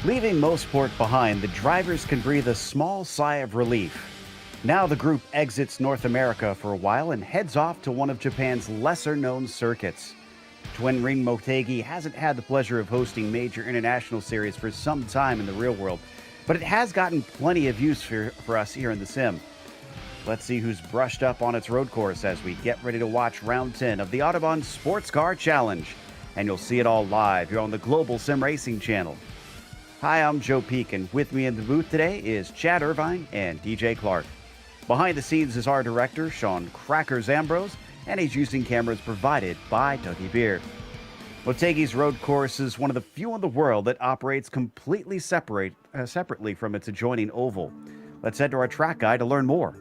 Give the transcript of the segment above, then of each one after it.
Leaving Mosport behind, the drivers can breathe a small sigh of relief. Now the group exits North America for a while and heads off to one of Japan's lesser-known circuits. Twin Ring Motegi hasn't had the pleasure of hosting major international series for some time in the real world, but it has gotten plenty of use for us here in the sim. Let's see who's brushed up on its road course as we get ready to watch round 10 of the Autobahn Sportscar Challenge. And you'll see it all live here on the Global SimRacing Channel. Hi, I'm Joe Peak, and with me in the booth today is Chad Irvine and DJ Clark. Behind the scenes is our director, Sean Crackers Ambrose, and he's using cameras provided by Dougie Beard. Motegi's road course is one of the few in the world that operates completely separately from its adjoining oval. Let's head to our track guide to learn more.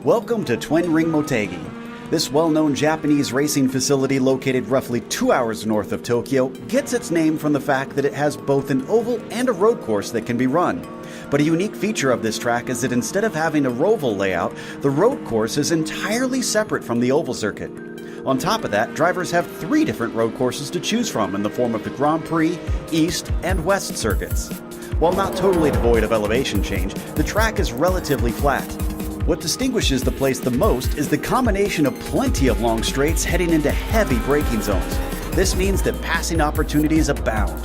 Welcome to Twin Ring Motegi. This well-known Japanese racing facility located roughly 2 hours north of Tokyo gets its name from the fact that it has both an oval and a road course that can be run. But a unique feature of this track is that instead of having a roval layout, the road course is entirely separate from the oval circuit. On top of that, drivers have 3 different road courses to choose from in the form of the Grand Prix, East, and West circuits. While not totally devoid of elevation change, the track is relatively flat. What distinguishes the place the most is the combination of plenty of long straights heading into heavy braking zones. This means that passing opportunities abound.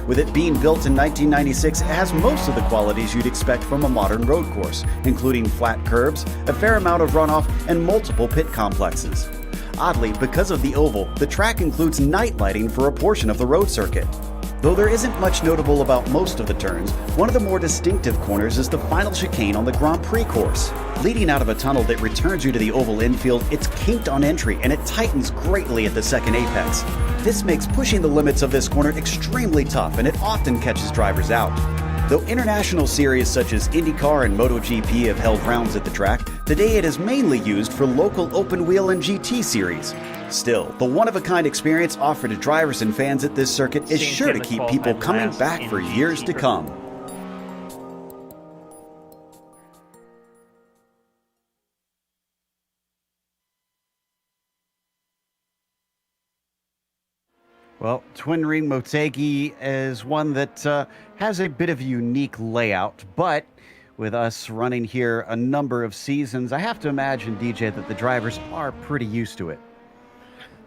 With it being built in 1996, it has most of the qualities you'd expect from a modern road course, including flat curbs, a fair amount of runoff, and multiple pit complexes. Oddly, because of the oval, the track includes night lighting for a portion of the road circuit. Though there isn't much notable about most of the turns, one of the more distinctive corners is the final chicane on the Grand Prix course. Leading out of a tunnel that returns you to the oval infield, it's kinked on entry and it tightens greatly at the second apex. This makes pushing the limits of this corner extremely tough, and it often catches drivers out. Though international series such as IndyCar and MotoGP have held rounds at the track, today it is mainly used for local open wheel and GT series. Still, the one-of-a-kind experience offered to drivers and fans at this circuit is sure to keep people coming back for years to come. Well, Twin Ring Motegi is one that has a bit of a unique layout, but with us running here a number of seasons, I have to imagine, DJ, that the drivers are pretty used to it.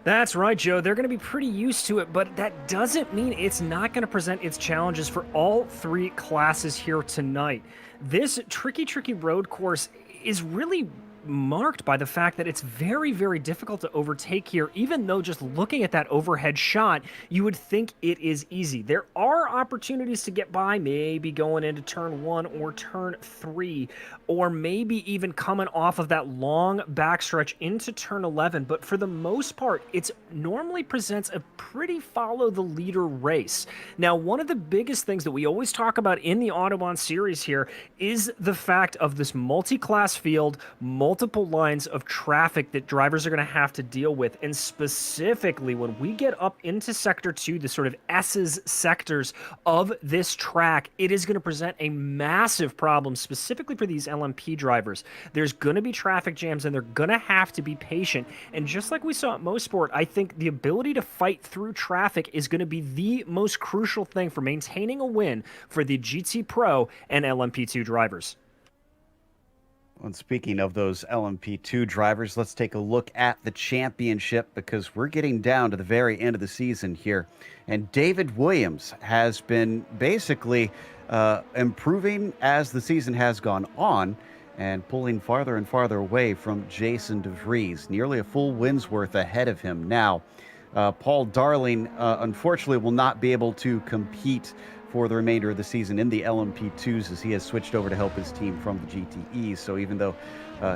That's right, Joe. They're going to be pretty used to it, but that doesn't mean it's not going to present its challenges for all 3 classes here tonight. This tricky road course is really marked by the fact that it's very, very difficult to overtake here, even though just looking at that overhead shot, you would think it is easy. There are opportunities to get by, maybe going into turn 1 or turn 3, or maybe even coming off of that long backstretch into turn 11, but for the most part, it normally presents a pretty follow-the-leader race. Now, one of the biggest things that we always talk about in the Autobahn series here is the fact of this multi-class field, multiple lines of traffic that drivers are going to have to deal with. And specifically, when we get up into Sector 2, the sort of S's sectors of this track, it is going to present a massive problem, specifically for these LMP drivers. There's going to be traffic jams, and they're going to have to be patient. And just like we saw at Mosport, I think the ability to fight through traffic is going to be the most crucial thing for maintaining a win for the GT Pro and LMP2 drivers. And speaking of those LMP2 drivers, let's take a look at the championship, because we're getting down to the very end of the season here. And David Williams has been basically improving as the season has gone on and pulling farther and farther away from Jason DeVries, nearly a full win's worth ahead of him now. Paul Darling, unfortunately, will not be able to compete for the remainder of the season in the LMP2s, as he has switched over to help his team from the GTEs. So even though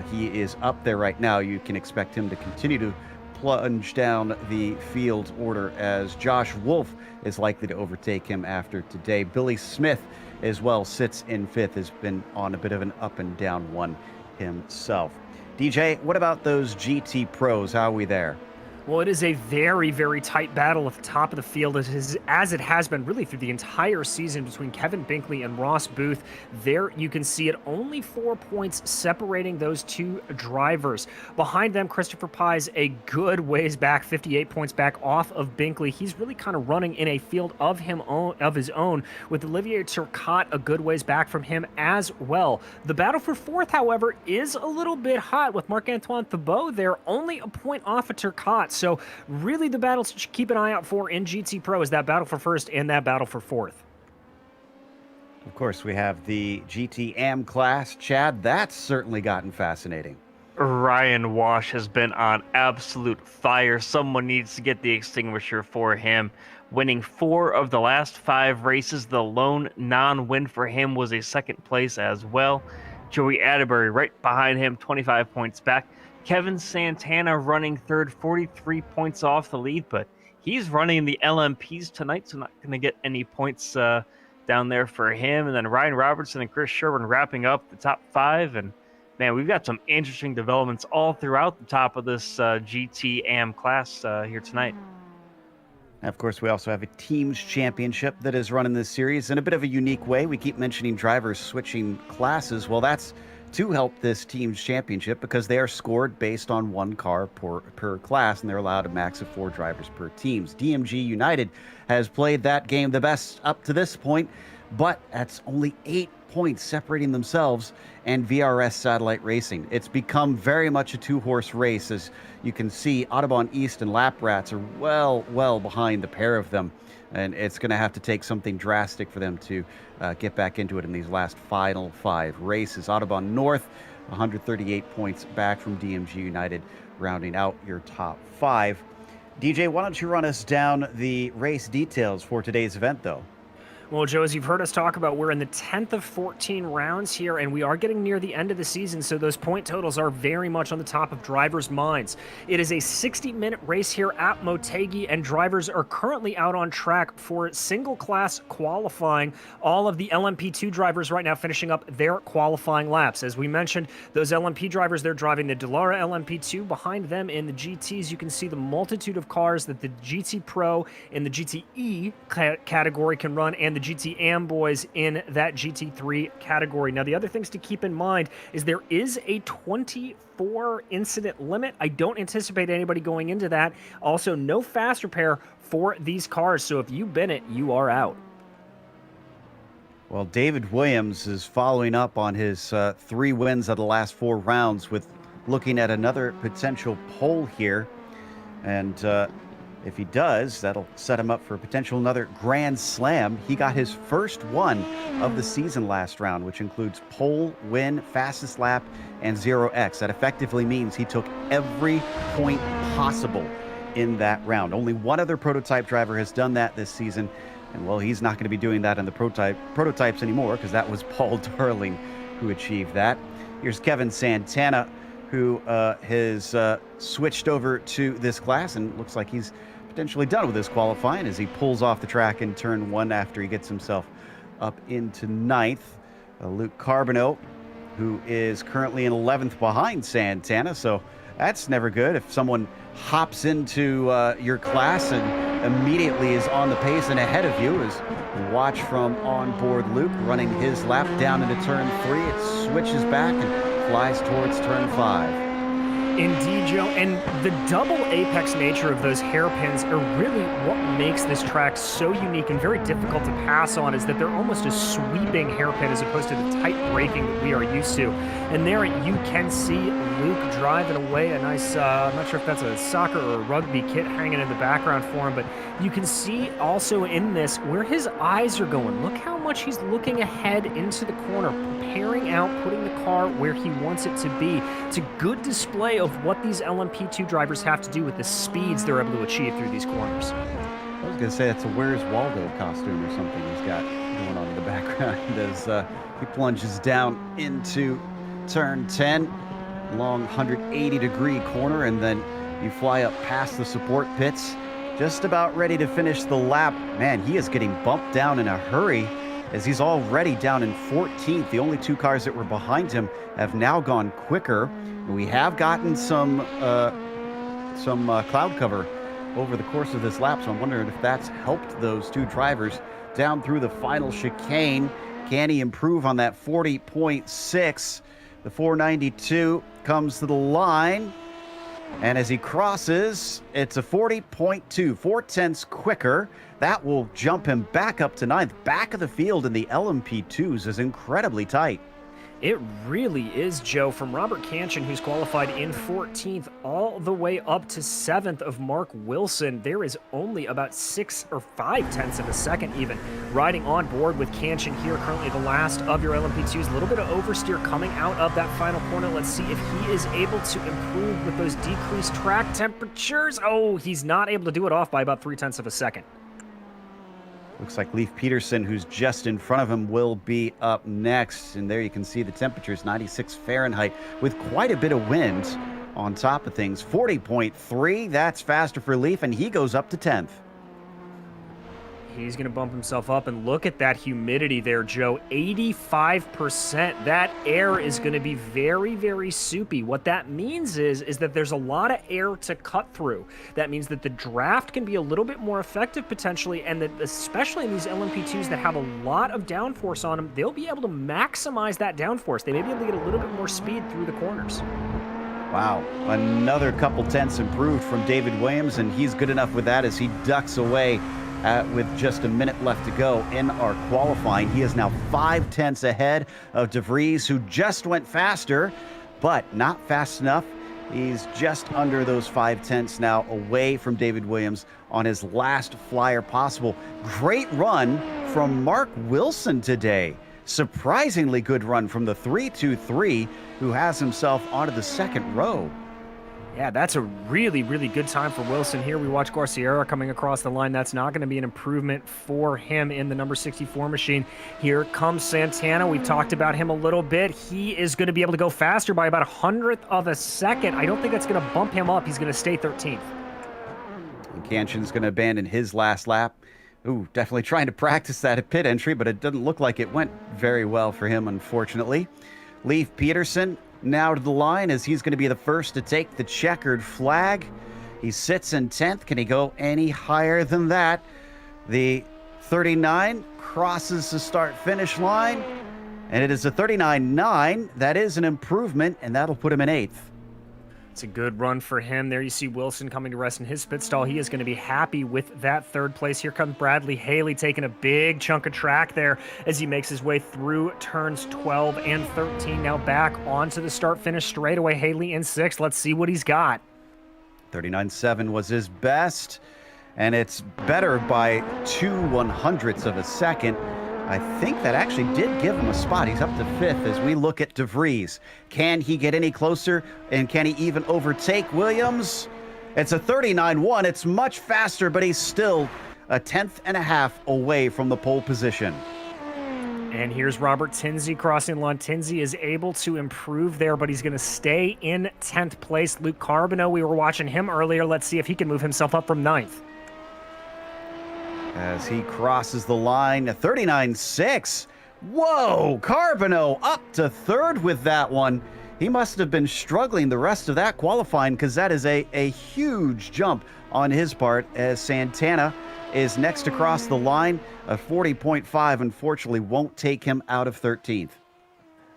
he is up there right now, you can expect him to continue to plunge down the field order, as Josh Wolf is likely to overtake him after today. Billy Smith as well sits in 5th, has been on a bit of an up and down one himself. DJ, what about those GT Pros? How are we there? Well, it is a very, very tight battle at the top of the field, as it has been really through the entire season between Kevin Binkley and Ross Booth. There you can see it, only 4 points separating those two drivers. Behind them, Christopher Pye's a good ways back, 58 points back off of Binkley. He's really kind of running in a field of his own, with Olivier Turcotte a good ways back from him as well. The battle for fourth, however, is a little bit hot, with Marc-Antoine Thibault there only a point off of Turcotte. So really the battles to keep an eye out for in GT Pro is that battle for first and that battle for fourth. Of course, we have the GT Am class. Chad, that's certainly gotten fascinating. Ryan Walsh has been on absolute fire. Someone needs to get the extinguisher for him. Winning 4 of the last 5 races. The lone non-win for him was a second place as well. Joey Atterbury right behind him, 25 points back. Kevin Santana running third, 43 points off the lead, but he's running the LMPs tonight, so not going to get any points down there for him. And then Ryan Robertson and Chris Sherburne wrapping up the top 5. And man, we've got some interesting developments all throughout the top of this GT Am class here tonight. And of course, we also have a teams championship that is run in this series in a bit of a unique way. We keep mentioning drivers switching classes. Well, that's to help this team's championship because they are scored based on 1 car per class, and they're allowed a max of 4 drivers per teams. DMG United has played that game the best up to this point, but that's only 8 points separating themselves and VRS Satellite Racing. It's become very much a 2-horse race. As you can see, Autobahn East and Lap Rats are well behind the pair of them, and it's going to have to take something drastic for them to get back into it in these last final 5 races. Autobahn North, 138 points back from DMG United, rounding out your top 5. DJ, why don't you run us down the race details for today's event, though? Well, Joe, as you've heard us talk about, we're in the 10th of 14 rounds here, and we are getting near the end of the season, so those point totals are very much on the top of drivers' minds. It is a 60-minute race here at Motegi, and drivers are currently out on track for single-class qualifying. All of the LMP2 drivers right now finishing up their qualifying laps. As we mentioned, those LMP drivers, they're driving the Dallara LMP2. Behind them in the GTs, you can see the multitude of cars that the GT Pro and the GTE category can run, and the GT Am boys in that GT3 category. Now, the other things to keep in mind is there is a 24 incident limit. I don't anticipate anybody going into that. Also, no fast repair for these cars, so if you bin it, you are out. Well, David Williams is following up on his 3 wins of the last 4 rounds with looking at another potential pole here. And if he does, that'll set him up for a potential another Grand Slam. He got his first one of the season last round, which includes pole, win, fastest lap, and 0x. That effectively means he took every point possible in that round. Only one other prototype driver has done that this season, and well, he's not going to be doing that in the prototypes anymore because that was Paul Darling who achieved that. Here's Kevin Santana, who has switched over to this class and looks like he's potentially done with his qualifying as he pulls off the track in turn 1 after he gets himself up into 9th. Luke Carbonneau, who is currently in 11th behind Santana, so that's never good if someone hops into your class and immediately is on the pace and ahead of you. As watch from onboard Luke running his lap down into turn 3. It switches back and flies towards turn 5. Indeed, Joe, and the double apex nature of those hairpins are really what makes this track so unique and very difficult to pass on, is that they're almost a sweeping hairpin as opposed to the tight braking that we are used to. And there you can see Luke driving away a nice, I'm not sure if that's a soccer or a rugby kit hanging in the background for him, but you can see also in this where his eyes are going. Look how much he's looking ahead into the corner, preparing out, putting the car where he wants it to be. It's a good display of what these LMP2 drivers have to do with the speeds they're able to achieve through these corners. I was going to say that's a Where's Waldo costume or something he's got going on in the background as he plunges down into turn 10, long 180-degree corner, and then you fly up past the support pits, just about ready to finish the lap. Man, he is getting bumped down in a hurry as he's already down in 14th. The only 2 cars that were behind him have now gone quicker. We have gotten some some cloud cover over the course of this lap, so I'm wondering if that's helped those two drivers down through the final chicane. Can he improve on that 40.6? The 492 comes to the line, and as he crosses, it's a 40.2, 4/10 quicker. That will jump him back up to 9th. Back of the field in the LMP2s is incredibly tight. It really is, Joe. From Robert Kanchan, who's qualified in 14th, all the way up to 7th of Mark Wilson. There is only about 6 or 5/10 of a second even riding on board with Kanchan here, currently the last of your LMP2s. A little bit of oversteer coming out of that final corner. Let's see if he is able to improve with those decreased track temperatures. Oh, he's not able to do it off by about 3/10 of a second. Looks like Leif Peterson, who's just in front of him, will be up next. And there you can see the temperatures, 96 Fahrenheit, with quite a bit of wind on top of things. 40.3, that's faster for Leif, and he goes up to 10th. He's going to bump himself up, and look at that humidity there, Joe. 85%. That air is going to be very, very soupy. What that means is that there's a lot of air to cut through. That means that the draft can be a little bit more effective potentially, and that especially in these LMP2s that have a lot of downforce on them, they'll be able to maximize that downforce. They may be able to get a little bit more speed through the corners. Wow, another couple tenths improved from David Williams, and he's good enough with that as he ducks away with just a minute left to go in our qualifying. He is now 5/10 ahead of De Vries, who just went faster, but not fast enough. He's just under those 5/10 now, away from David Williams on his last flyer possible. Great run from Mark Wilson today. Surprisingly good run from the 3-2-3, who has himself onto the second row. Yeah, that's a really, really good time for Wilson here. We watch Garciera coming across the line. That's not going to be an improvement for him in the number 64 machine. Here comes Santana. We've talked about him a little bit. He is going to be able to go faster by about 100th of a second. I don't think that's going to bump him up. He's going to stay 13th. And Kanchan's going to abandon his last lap. Ooh, definitely trying to practice that at pit entry, but it doesn't look like it went very well for him, unfortunately. Leif Peterson now to the line as he's going to be the first to take the checkered flag. He sits in 10th. Can he go any higher than that? The 39 crosses the start-finish line, and it is a 39.9. That is an improvement, and that'll put him in 8th. It's a good run for him. There you see Wilson coming to rest in his pit stall. He is going to be happy with that third place. Here comes Bradley Haley taking a big chunk of track there as he makes his way through turns 12 and 13. Now back onto the start-finish straightaway. Haley in 6th. Let's see what he's got. 39.7 was his best, and it's better by 2/100ths of a second. I think that actually did give him a spot. He's up to 5th as we look at De Vries. Can he get any closer, and can he even overtake Williams? It's a 39.1. It's much faster, but he's still a 10th and a half away from the pole position. And here's Robert Tinsey crossing the line. Tinsey is able to improve there, but he's going to stay in 10th place. Luke Carbonneau, we were watching him earlier. Let's see if he can move himself up from 9th. As he crosses the line, 39.6. Whoa, Carbonneau up to 3rd with that one. He must have been struggling the rest of that qualifying, because that is a huge jump on his part, as Santana is next across the line. A 40.5 unfortunately won't take him out of 13th.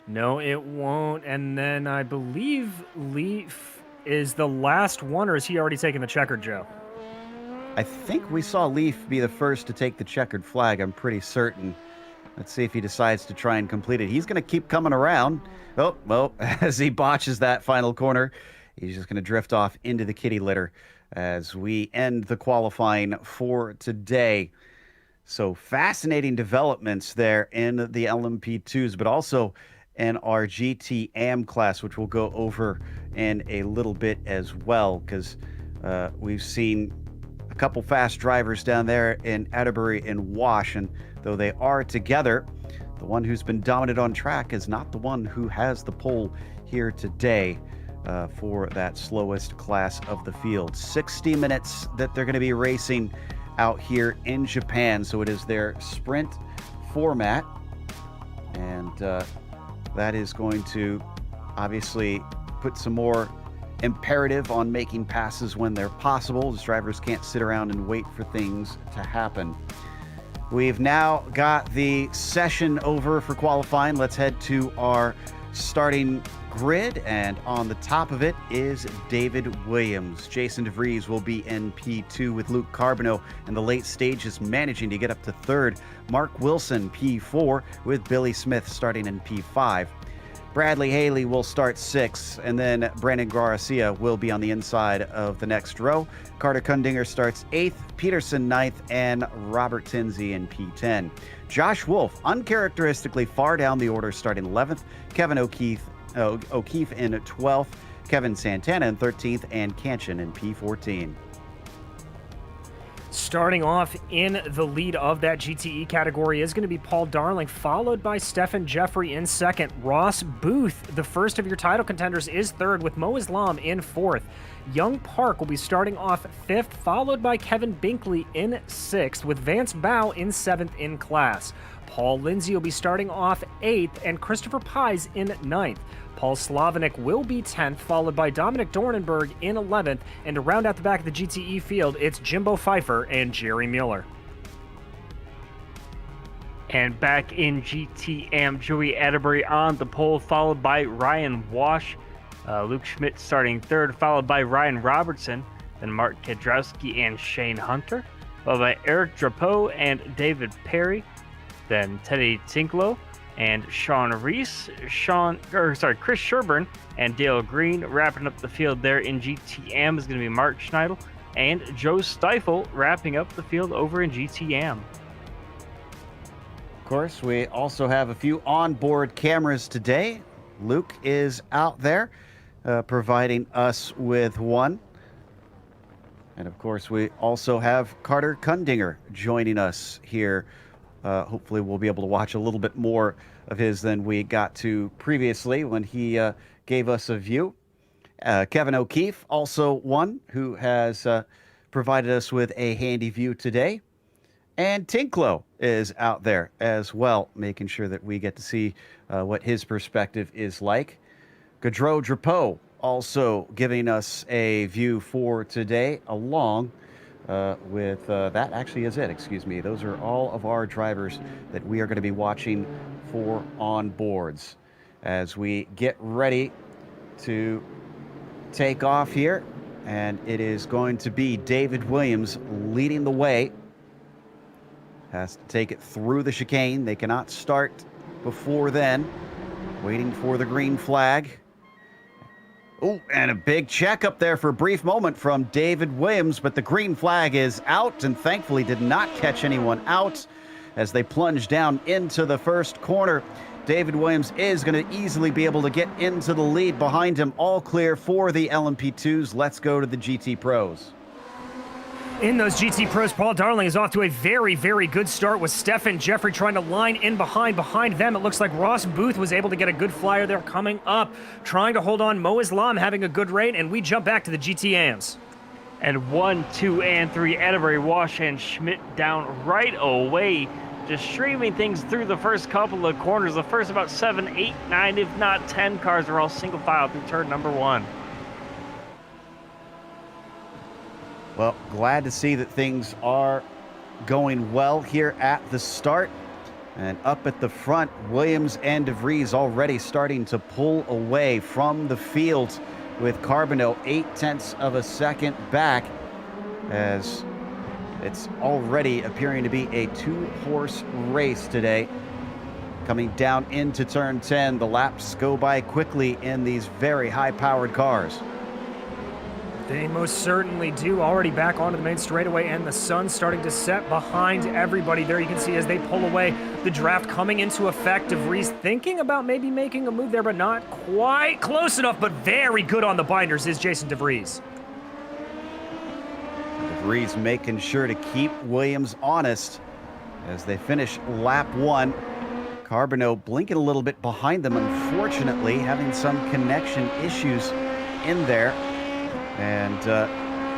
No, it won't. And then I believe Leif is the last one, or is he already taking the checkered, Joe? I think we saw Leif be the first to take the checkered flag. I'm pretty certain. Let's see if he decides to try and complete it. He's going to keep coming around. Oh, well, as he botches that final corner, he's just going to drift off into the kitty litter as we end the qualifying for today. So fascinating developments there in the LMP2s, but also in our GT AM class, which we'll go over in a little bit as well, because we've seen a couple fast drivers down there in Atterbury and Wash, and though they are together, the one who's been dominant on track is not the one who has the pole here today for that slowest class of the field. 60 minutes that they're going to be racing out here in Japan, so it is their sprint format, and that is going to obviously put some more imperative on making passes when they're possible. As drivers can't sit around and wait for things to happen. We've now got the session over for qualifying. Let's head to our starting grid, and on the top of it is David Williams. Jason DeVries will be in P2 with Luke Carbonneau in the late stages, managing to get up to third. Mark Wilson P4 with Billy Smith starting in P5. Bradley Haley will start 6th, and then Brandon Garcia will be on the inside of the next row. Carter Kundinger starts 8th, Peterson 9th, and Robert Tinsey in P10. Josh Wolf, uncharacteristically far down the order, starting 11th. Kevin O'Keefe in 12th. Kevin Santana in 13th, and Canchin in P14. Starting off in the lead of that GTE category is going to be Paul Darling, followed by Stephen Jeffrey in second. Ross Booth, the first of your title contenders, is third, with Mo Islam in fourth. Young Park will be starting off fifth, followed by Kevin Binkley in sixth, with Vance Bow in seventh in class. Paul Lindsay will be starting off eighth, and Christopher Pies in ninth. Paul Slavanik will be 10th, followed by Dominic Dornenberg in 11th. And to round out the back of the GTE field, it's Jimbo Pfeiffer and Jerry Mueller. And back in GTM, Joey Atterbury on the pole, followed by Ryan Wash. Luke Schmidt starting third, followed by Ryan Robertson. Then Mark Kedrowski and Shane Hunter, followed by Eric Drapeau and David Perry. Then Teddy Tinklow and Sean Reese, Chris Sherburne and Dale Green. Wrapping up the field there in GTM is going to be Mark Schneidel and Joe Stifel, wrapping up the field over in GTM. Of course, we also have a few onboard cameras today. Luke is out there providing us with one. And of course, we also have Carter Kundinger joining us here. Hopefully we'll be able to watch a little bit more of his than we got to previously when he gave us a view. Kevin O'Keefe, also one who has provided us with a handy view today. And Tinklow is out there as well, making sure that we get to see what his perspective is like. Gaudreau Drapeau also giving us a view for today, along with that actually is it, excuse me. Those are all of our drivers that we are going to be watching for on boards as we get ready to take off here. And it is going to be David Williams leading the way. Has to take it through the chicane. They cannot start before then. Waiting for the green flag. Oh, and a big check up there for a brief moment from David Williams, but the green flag is out and thankfully did not catch anyone out as they plunge down into the first corner. David Williams is going to easily be able to get into the lead behind him. All clear for the LMP2s. Let's go to the GT Pros. In those GT Pros, Paul Darling is off to a very, very good start with Stephen Jeffrey trying to line in behind. Behind them, it looks like Ross Booth was able to get a good flyer there coming up, trying to hold on. Mo Islam having a good rate, and we jump back to the GTAMs. And 1, 2, and 3, Atterbury, Wash, and Schmidt down right away, just streaming things through the first couple of corners. The first about 7, 8, 9, if not 10 cars are all single file through turn number 1. Well, glad to see that things are going well here at the start. And up at the front, Williams and DeVries already starting to pull away from the field, with Carbonneau 0.8 of a second back, as it's already appearing to be a two-horse race today. Coming down into turn 10, the laps go by quickly in these very high-powered cars. They most certainly do. Already back onto the main straightaway, and the sun starting to set behind everybody. There you can see as they pull away, the draft coming into effect. DeVries thinking about maybe making a move there, but not quite close enough, but very good on the binders is Jason DeVries. DeVries making sure to keep Williams honest as they finish lap 1. Carbonneau blinking a little bit behind them, unfortunately, having some connection issues in there. And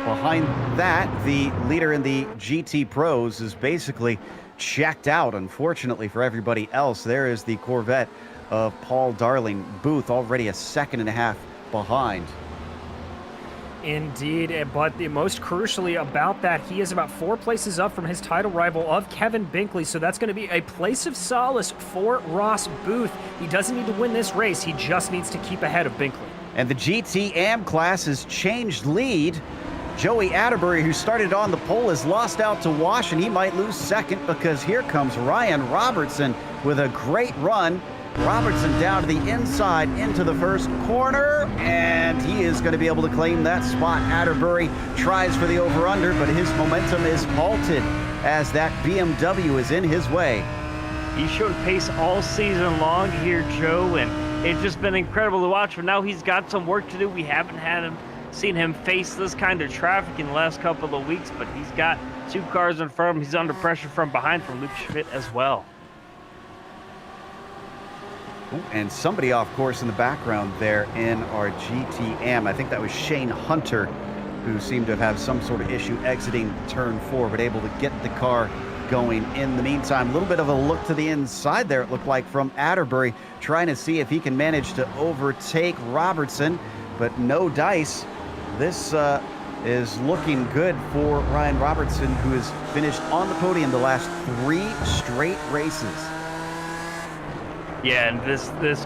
behind that, the leader in the GT Pros is basically checked out, unfortunately for everybody else. There is the Corvette of Paul Darling. Booth already a second and a half behind. Indeed, but the most crucially about that, he is about 4 places up from his title rival of Kevin Binkley, so that's going to be a place of solace for Ross Booth. He doesn't need to win this race, he just needs to keep ahead of Binkley. And the GT Am class has changed lead. Joey Atterbury, who started on the pole, has lost out to Wash, and he might lose second because here comes Ryan Robertson with a great run. Robertson down to the inside into the first corner, and he is going to be able to claim that spot. Atterbury tries for the over-under, but his momentum is halted as that BMW is in his way. He's shown pace all season long here, Joe, and it's just been incredible to watch, but now he's got some work to do. We haven't seen him face this kind of traffic in the last couple of weeks, but he's got 2 cars in front of him. He's under pressure from behind from Luke Schmidt as well. And somebody off course in the background there in our GT Am. I think that was Shane Hunter, who seemed to have some sort of issue exiting turn 4, but able to get the car going in the meantime. A little bit of a look to the inside there, it looked like, from Atterbury, trying to see if he can manage to overtake Robertson, but no dice. This is looking good for Ryan Robertson, who has finished on the podium the last 3 straight races. Yeah, and this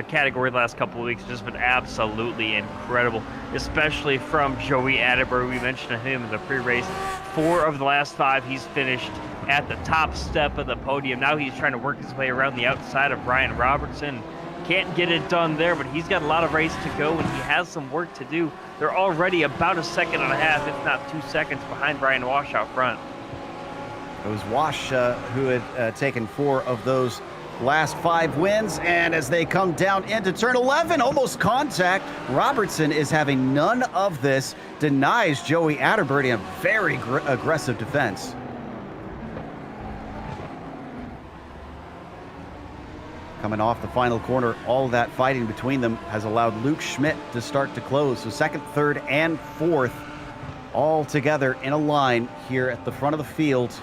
category the last couple of weeks has just been absolutely incredible, especially from Joey Atterbury. We mentioned him in the pre-race. 4 of the last 5 he's finished at the top step of the podium. Now he's trying to work his way around the outside of Ryan Robertson. Can't get it done there, but he's got a lot of race to go, and he has some work to do. They're already about 1.5 seconds, if not 2 seconds, behind Brian Wash out front. It was Wash who had taken 4 of those last 5 wins, and as they come down into turn 11, almost contact. Robertson is having none of this, denies Joey Atterbury a very aggressive defense. Coming off the final corner, all of that fighting between them has allowed Luke Schmidt to start to close. So 2nd, 3rd, and 4th all together in a line here at the front of the field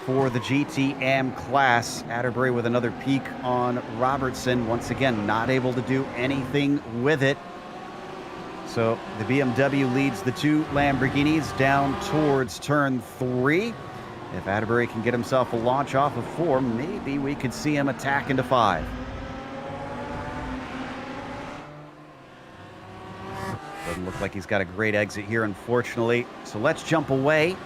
for the GT Am class. Atterbury with another peak on Robertson. Once again, not able to do anything with it. So the BMW leads the 2 Lamborghinis down towards turn 3. If Atterbury can get himself a launch off of 4, maybe we could see him attack into 5. Doesn't look like he's got a great exit here, unfortunately. So let's jump away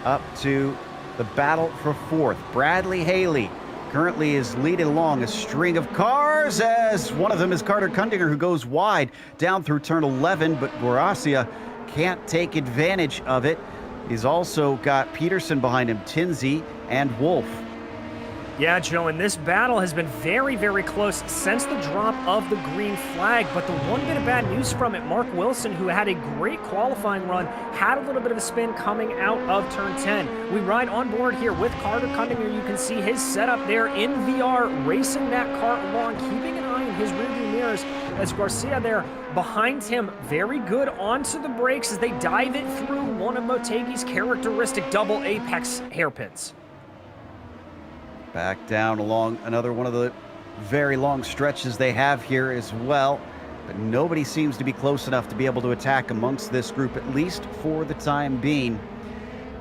up to the battle for 4th. Bradley Haley currently is leading along a string of cars, as one of them is Carter Kundinger, who goes wide down through turn 11, but Guaracia can't take advantage of it. He's also got Peterson behind him, Tinsey, and Wolf. Yeah, Joe, and this battle has been very, very close since the drop of the green flag, but the one bit of bad news from it, Mark Wilson, who had a great qualifying run, had a little bit of a spin coming out of turn 10. We ride on board here with Carter Kundinger. You can see his setup there in VR, racing that car along, keeping an eye on his rearview mirrors, as Garcia there behind him, very good onto the brakes as they dive it through one of Motegi's characteristic double apex hairpins. Back down along another one of the very long stretches they have here as well. But nobody seems to be close enough to be able to attack amongst this group, at least for the time being.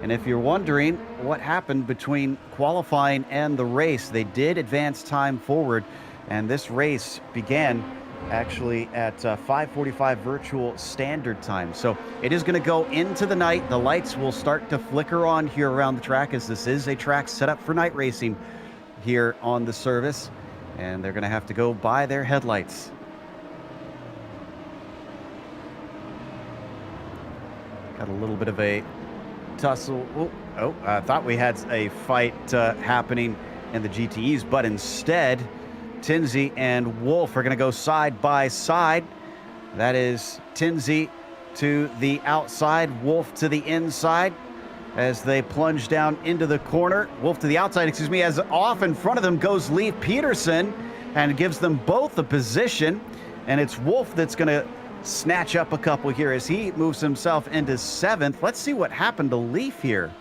And if you're wondering what happened between qualifying and the race, they did advance time forward. And this race began actually at 5:45 virtual standard time. So it is going to go into the night. The lights will start to flicker on here around the track, as this is a track set up for night racing here on the service, and they're going to have to go by their headlights. Got a little bit of a tussle. I thought we had a fight happening in the GTEs, but instead Tinsey and Wolf are going to go side by side. That is Tinsey to the outside, Wolf to the inside, as they plunge down into the corner. Wolf to the outside, as off in front of them goes Lee Peterson, and gives them both the position. And it's Wolf that's going to snatch up a couple here as he moves himself into 7th. Let's see what happened to Leaf here.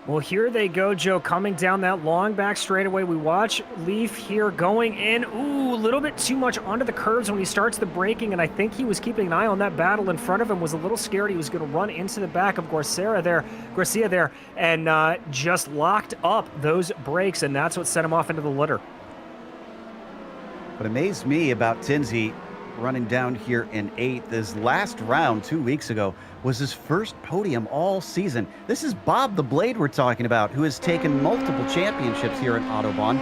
Well, here they go, Joe, coming down that long back straightaway. We watch Leaf here going in. Ooh, a little bit too much onto the curves when he starts the braking, and I think he was keeping an eye on that battle in front of him, was a little scared he was going to run into the back of Garcia there, and just locked up those brakes, and that's what set him off into the litter. What amazed me about Tinsley running down here in 8th is last round 2 weeks ago was his first podium all season. This is Bob the Blade we're talking about, who has taken multiple championships here in Autobahn,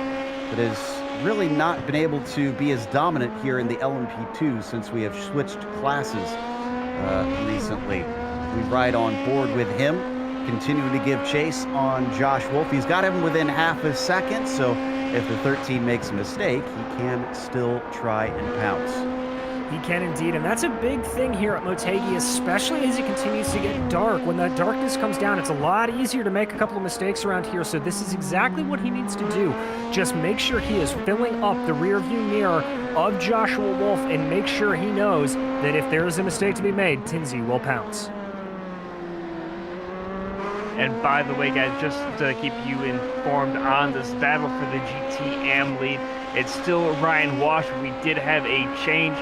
but has really not been able to be as dominant here in the LMP2 since we have switched classes recently. We ride on board with him, continuing to give chase on Josh Wolf. He's got him within half a second, so if the 13 makes a mistake, he can still try and pounce. He can indeed, and that's a big thing here at Motegi, especially as it continues to get dark. When that darkness comes down, it's a lot easier to make a couple of mistakes around here, so this is exactly what he needs to do. Just make sure he is filling up the rear view mirror of Joshua Wolf and make sure he knows that if there is a mistake to be made, Tinsley will pounce. And by the way, guys, just to keep you informed on this battle for the GT-AM lead, it's still Ryan Wash. We did have a change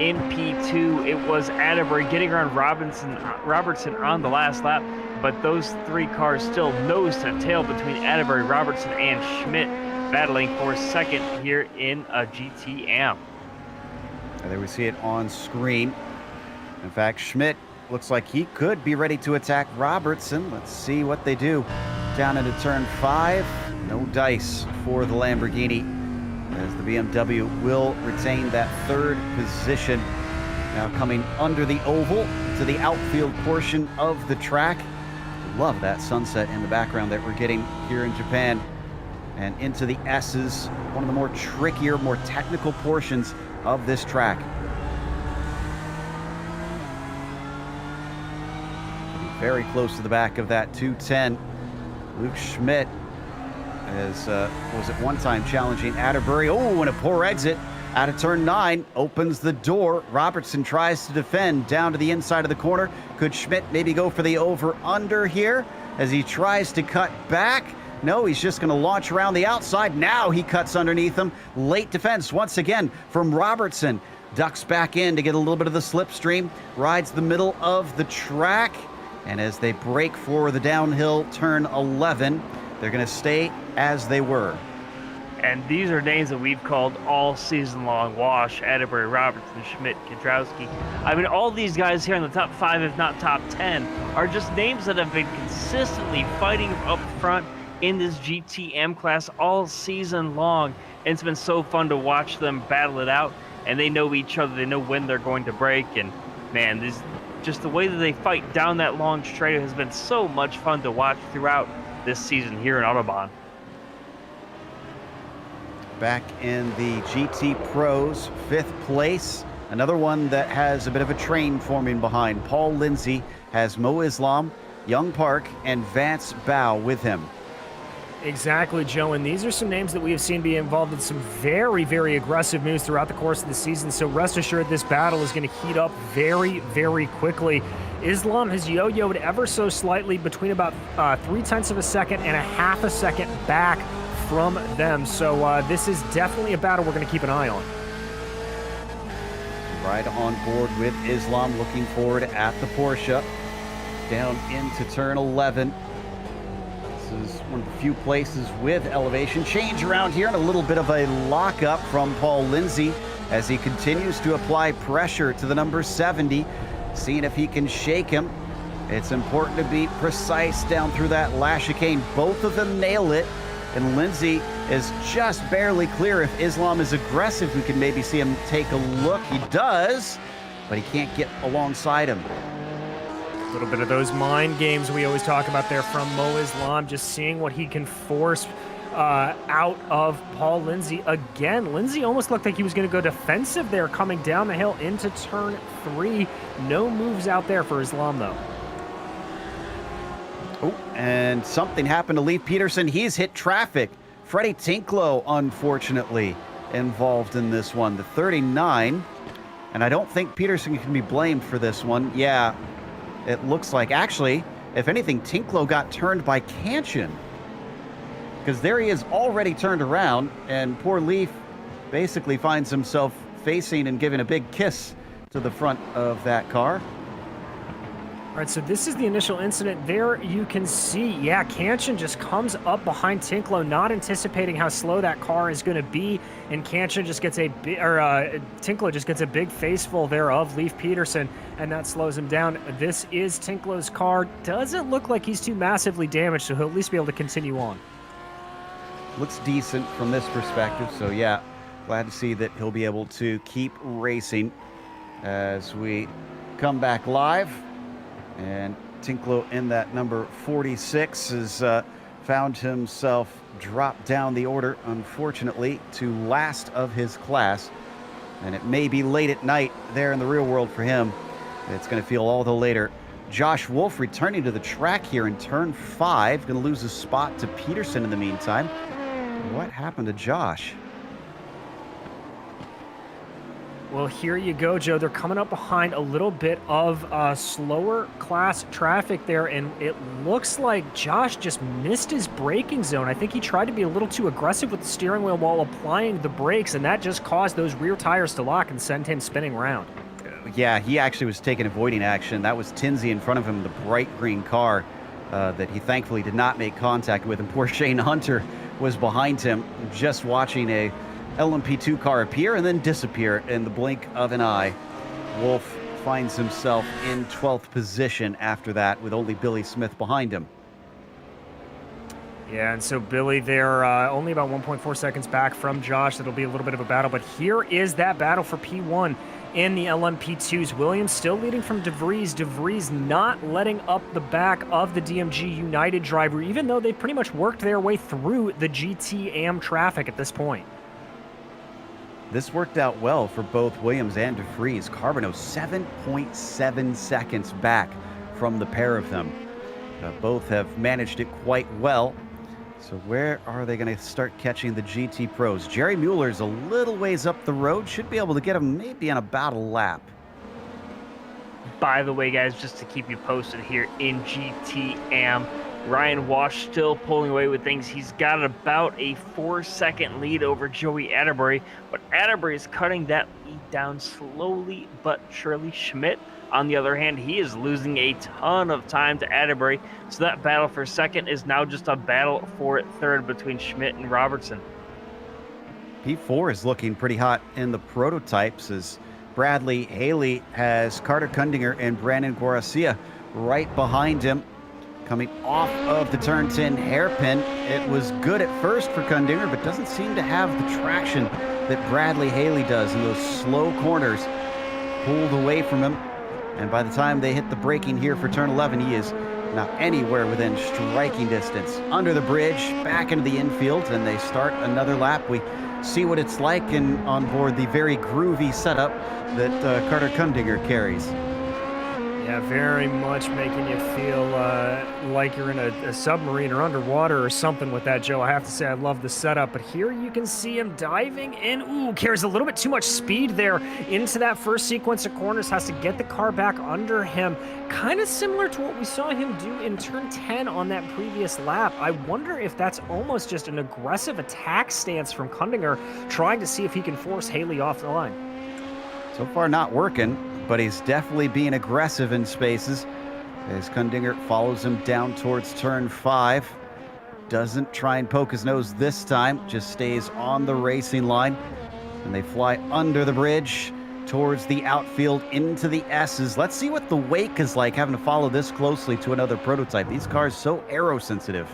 in P2. It was Atterbury getting around Robertson on the last lap, but those three cars still nose to tail between Atterbury, Robertson, and Schmidt, battling for second here in a GT-AM. And there we see it on screen. In fact, Schmidt looks like he could be ready to attack Robertson. Let's see what they do. Down into turn 5, no dice for the Lamborghini, as the BMW will retain that third position. Now coming under the oval to the outfield portion of the track. Love that sunset in the background that we're getting here in Japan. And into the S's, one of the more trickier, more technical portions of this track. Very close to the back of that 210. Luke Schmidt was at one time challenging Atterbury. Oh, and a poor exit out of turn 9 opens the door. Robertson tries to defend down to the inside of the corner. Could Schmidt maybe go for the over-under here as he tries to cut back? No, he's just going to launch around the outside. Now he cuts underneath him. Late defense once again from Robertson. Ducks back in to get a little bit of the slipstream. Rides the middle of the track. And as they break for the downhill turn 11, they're going to stay as they were. And these are names that we've called all season long: Wash, Atterbury, Robertson, Schmidt, Kandrowski. I mean, all these guys here in the top 5, if not top 10, are just names that have been consistently fighting up front in this GT-AM class all season long. And it's been so fun to watch them battle it out. And they know each other. They know when they're going to break. And man, just the way that they fight down that long straight has been so much fun to watch throughout this season here in Autobahn. Back in the GT Pros, 5th place. Another one that has a bit of a train forming behind. Paul Lindsay has Mo Islam, Young Park, and Vance Bow with him. Exactly, Joe, and these are some names that we have seen be involved in some very, very aggressive moves throughout the course of the season, so rest assured this battle is going to heat up very, very quickly. Islam has yo-yoed ever so slightly between about 0.3 of a second and 0.5 second back from them, so this is definitely a battle we're going to keep an eye on. Right on board with Islam, looking forward at the Porsche. Down into turn 11. This is one of the few places with elevation change around here, and a little bit of a lockup from Paul Lindsay as he continues to apply pressure to the number 70, seeing if he can shake him. It's important to be precise down through that last chicane. Both of them nail it, and Lindsay is just barely clear. If Islam is aggressive, we can maybe see him take a look. He does, but he can't get alongside him. A little bit of those mind games we always talk about there from Mo Islam, just seeing what he can force out of Paul Lindsay. Again, Lindsay almost looked like he was going to go defensive there coming down the hill into turn 3. No moves out there for Islam, though. Oh, and something happened to Leif Peterson. He's hit traffic. Freddie Tinklow, unfortunately, involved in this one. The 39, and I don't think Peterson can be blamed for this one. Yeah, it looks like. Actually, If anything, Tinklo got turned by Cancian, because there he is already turned around, and poor Leaf basically finds himself facing and giving a big kiss to the front of that car. All right, so this is the initial incident. There you can see, yeah, Cancian just comes up behind Tinklo, not anticipating how slow that car is going to be, and Cancian just gets Tinklo just gets a big faceful there of Leif Peterson, and that slows him down. This is Tinklo's car. Doesn't look like he's too massively damaged, so he'll at least be able to continue on. Looks decent from this perspective, so yeah, glad to see that he'll be able to keep racing as we come back live. And Tinklo in that number 46 has found himself dropped down the order, unfortunately, to last of his class. And it may be late at night there in the real world for him. It's going to feel all the later. Josh Wolf returning to the track here in turn 5. Going to lose his spot to Peterson in the meantime. What happened to Josh? Well, here you go, Joe. They're coming up behind a little bit of slower class traffic there, and it looks like Josh just missed his braking zone. I think he tried to be a little too aggressive with the steering wheel while applying the brakes, and that just caused those rear tires to lock and send him spinning around. Yeah, he actually was taking avoiding action. That was Tinsey in front of him, the bright green car that he thankfully did not make contact with, and poor Shane Hunter was behind him, just watching a LMP2 car appear and then disappear in the blink of an eye. Wolf finds himself in 12th position after that, with only Billy Smith behind him. Yeah, and so Billy there only about 1.4 seconds back from Josh. That'll be a little bit of a battle, but here is that battle for P1 in the LMP2s. Williams still leading from DeVries. DeVries not letting up the back of the DMG United driver, even though they pretty much worked their way through the GT-AM traffic at this point. This worked out well for both Williams and DeVries. Carbonneau 7.7 seconds back from the pair of them. Both have managed it quite well. So where are they going to start catching the GT pros? Jerry Mueller's a little ways up the road. Should be able to get him maybe on about a lap. By the way, guys, just to keep you posted here in GT-AM, Ryan Wash still pulling away with things. He's got about a 4-second lead over Joey Atterbury, but Atterbury is cutting that lead down slowly but surely. Schmidt, on the other hand, he is losing a ton of time to Atterbury, so that battle for second is now just a battle for third between Schmidt and Robertson. P4 is looking pretty hot in the prototypes as Bradley Haley has Carter Kundinger and Brandon Guaracia right behind him. Coming off of the turn 10 hairpin, it was good at first for Kundinger, but doesn't seem to have the traction that Bradley Haley does in those slow corners. Pulled away from him, and by the time they hit the braking here for turn 11, he is not anywhere within striking distance. Under the bridge, back into the infield, and they start another lap. We see what it's like on board the very groovy setup that Carter Kundinger carries. Yeah, very much making you feel like you're in a submarine or underwater or something with that, Joe. I have to say I love the setup, but here you can see him diving in. Ooh, carries a little bit too much speed there into that first sequence of corners, has to get the car back under him. Kind of similar to what we saw him do in turn 10 on that previous lap. I wonder if that's almost just an aggressive attack stance from Kundinger, trying to see if he can force Haley off the line. So far not working, but he's definitely being aggressive in spaces as Kundinger follows him down towards turn 5. Doesn't try and poke his nose this time, just stays on the racing line. And they fly under the bridge towards the outfield into the S's. Let's see what the wake is like, having to follow this closely to another prototype. These cars so aero sensitive.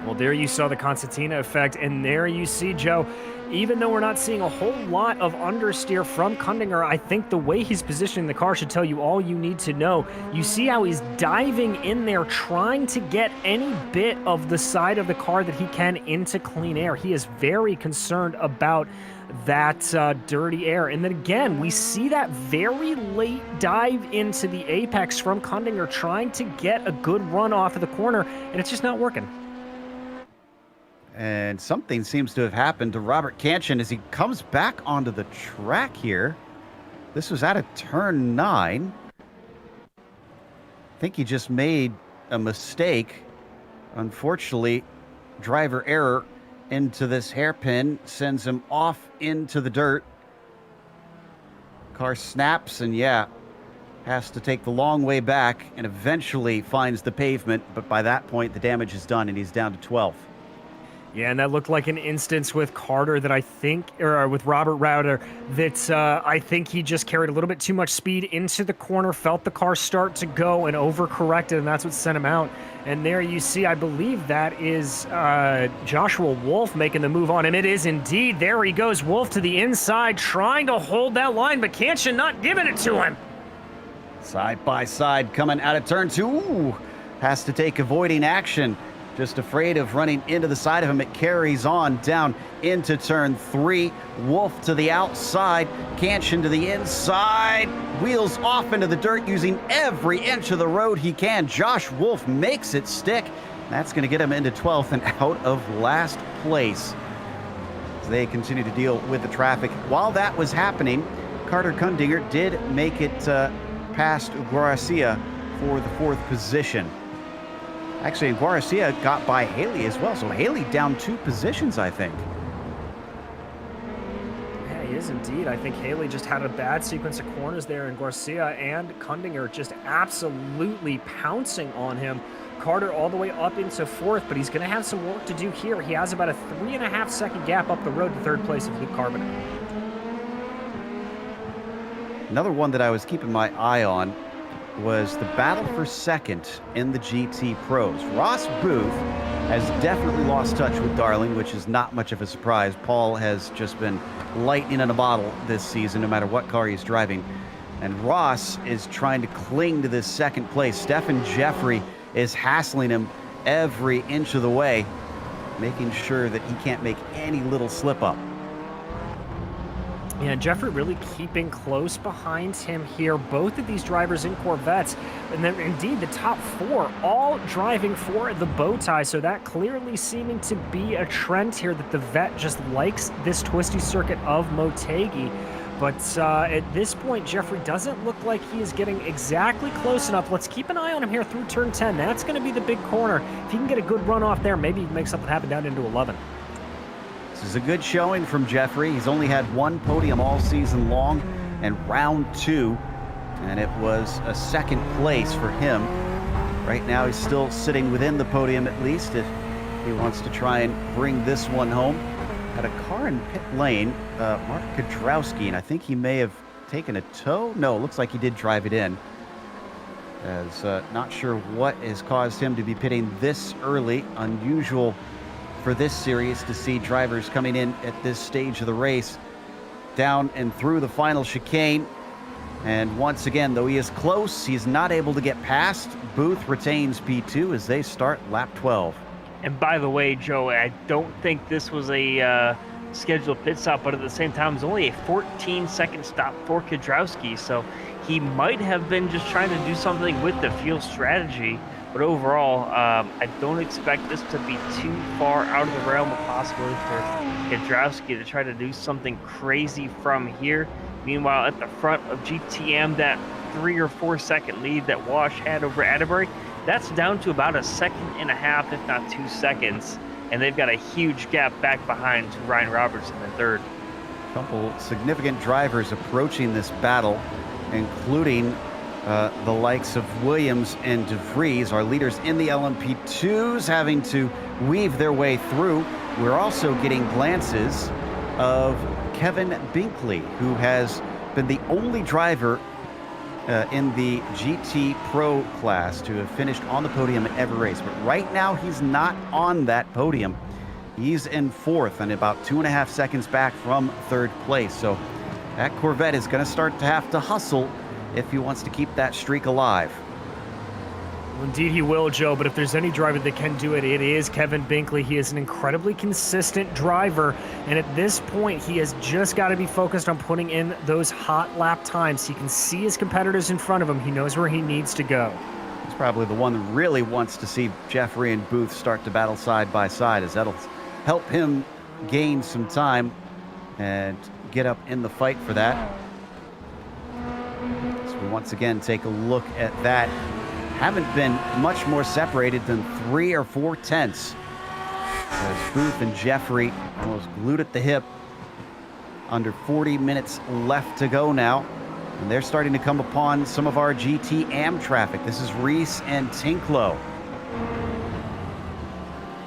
Well, there you saw the Constantina effect, and there you see, Joe, even though we're not seeing a whole lot of understeer from Kundinger, I think the way he's positioning the car should tell you all you need to know. You see how he's diving in there, trying to get any bit of the side of the car that he can into clean air. He is very concerned about that dirty air. And then again, we see that very late dive into the apex from Kundinger, trying to get a good run off of the corner, and it's just not working. And something seems to have happened to Robert Cancian as he comes back onto the track here. This was at a turn 9. I think he just made a mistake. Unfortunately, driver error into this hairpin sends him off into the dirt. Car snaps and has to take the long way back and eventually finds the pavement. But by that point, the damage is done and he's down to 12th. Yeah, and that looked like an instance with Carter that I think, or with Robert Rauter, that I think he just carried a little bit too much speed into the corner, felt the car start to go and overcorrected, and that's what sent him out. And there you see, I believe that is Joshua Wolf making the move on him. It is indeed. There he goes, Wolf to the inside, trying to hold that line, but Kanchan not giving it to him. Side by side coming out of turn 2. Ooh, has to take avoiding action. Just afraid of running into the side of him. It carries on down into turn 3. Wolf to the outside. Kanchan to the inside. Wheels off into the dirt using every inch of the road he can. Josh Wolf makes it stick. That's going to get him into 12th and out of last place. As they continue to deal with the traffic. While that was happening, Carter Kundinger did make it past Guaracia for the 4th position. Actually, Guaracia got by Haley as well, so Haley down 2 positions, I think. Yeah, he is indeed. I think Haley just had a bad sequence of corners there, and Garcia and Kundinger just absolutely pouncing on him. Carter all the way up into 4th, but he's going to have some work to do here. He has about a 3.5-second gap up the road to 3rd place of Luke Carbonet. Another one that I was keeping my eye on was the battle for 2nd in the GT Pros. Ross Booth has definitely lost touch with Darling, which is not much of a surprise. Paul has just been lightning in a bottle this season, no matter what car he's driving. And Ross is trying to cling to this 2nd place. Stephen Jeffrey is hassling him every inch of the way, making sure that he can't make any little slip up. Yeah, Jeffrey really keeping close behind him here. Both of these drivers in Corvettes, and then indeed the top 4 all driving for the bow tie. So that clearly seeming to be a trend here, that the vet just likes this twisty circuit of Motegi. But at this point, Jeffrey doesn't look like he is getting exactly close enough. Let's keep an eye on him here through turn 10. That's going to be the big corner. If he can get a good run off there, maybe he can make something happen down into 11. This is a good showing from Jeffrey. He's only had 1 podium all season long, and round 2, and it was a 2nd place for him. Right now, he's still sitting within the podium at least if he wants to try and bring this one home. Had a car in pit lane, Mark Kudrowski, and I think he may have taken a tow. No, it looks like he did drive it in. As not sure what has caused him to be pitting this early. Unusual for this series to see drivers coming in at this stage of the race. Down and through the final chicane. And once again, though he is close, he's not able to get past. Booth retains P2 as they start lap 12. And by the way, Joe, I don't think this was a scheduled pit stop, but at the same time, it's only a 14-second stop for Kudrowski. So he might have been just trying to do something with the fuel strategy. But overall, I don't expect this to be too far out of the realm of possibility for Kudrowski to try to do something crazy from here. Meanwhile, at the front of GTM, that 3 or 4 second lead that Wash had over Atterbury, that's down to about a 1.5 seconds, if not 2 seconds. And they've got a huge gap back behind to Ryan Robertson in 3rd. A couple significant drivers approaching this battle, including the likes of Williams and DeVries, our leaders in the LMP2s, having to weave their way through. We're also getting glances of Kevin Binkley, who has been the only driver in the GT Pro class to have finished on the podium in every race. But right now, he's not on that podium. He's in 4th and about 2.5 seconds back from 3rd place. So that Corvette is going to start to have to hustle if he wants to keep that streak alive. Well, indeed he will, Joe, but if there's any driver that can do it, it is Kevin Binkley. He is an incredibly consistent driver, and at this point, he has just got to be focused on putting in those hot lap times. He can see his competitors in front of him. He knows where he needs to go. He's probably the one that really wants to see Jeffrey and Booth start to battle side by side, as that'll help him gain some time and get up in the fight for that. So we once again take a look at that haven't been much more separated than 3 or 4 tenths. As Booth and Jeffrey almost glued at the hip. Under 40 minutes left to go now. And they're starting to come upon some of our GT Am traffic. This is Reese and Tinklow.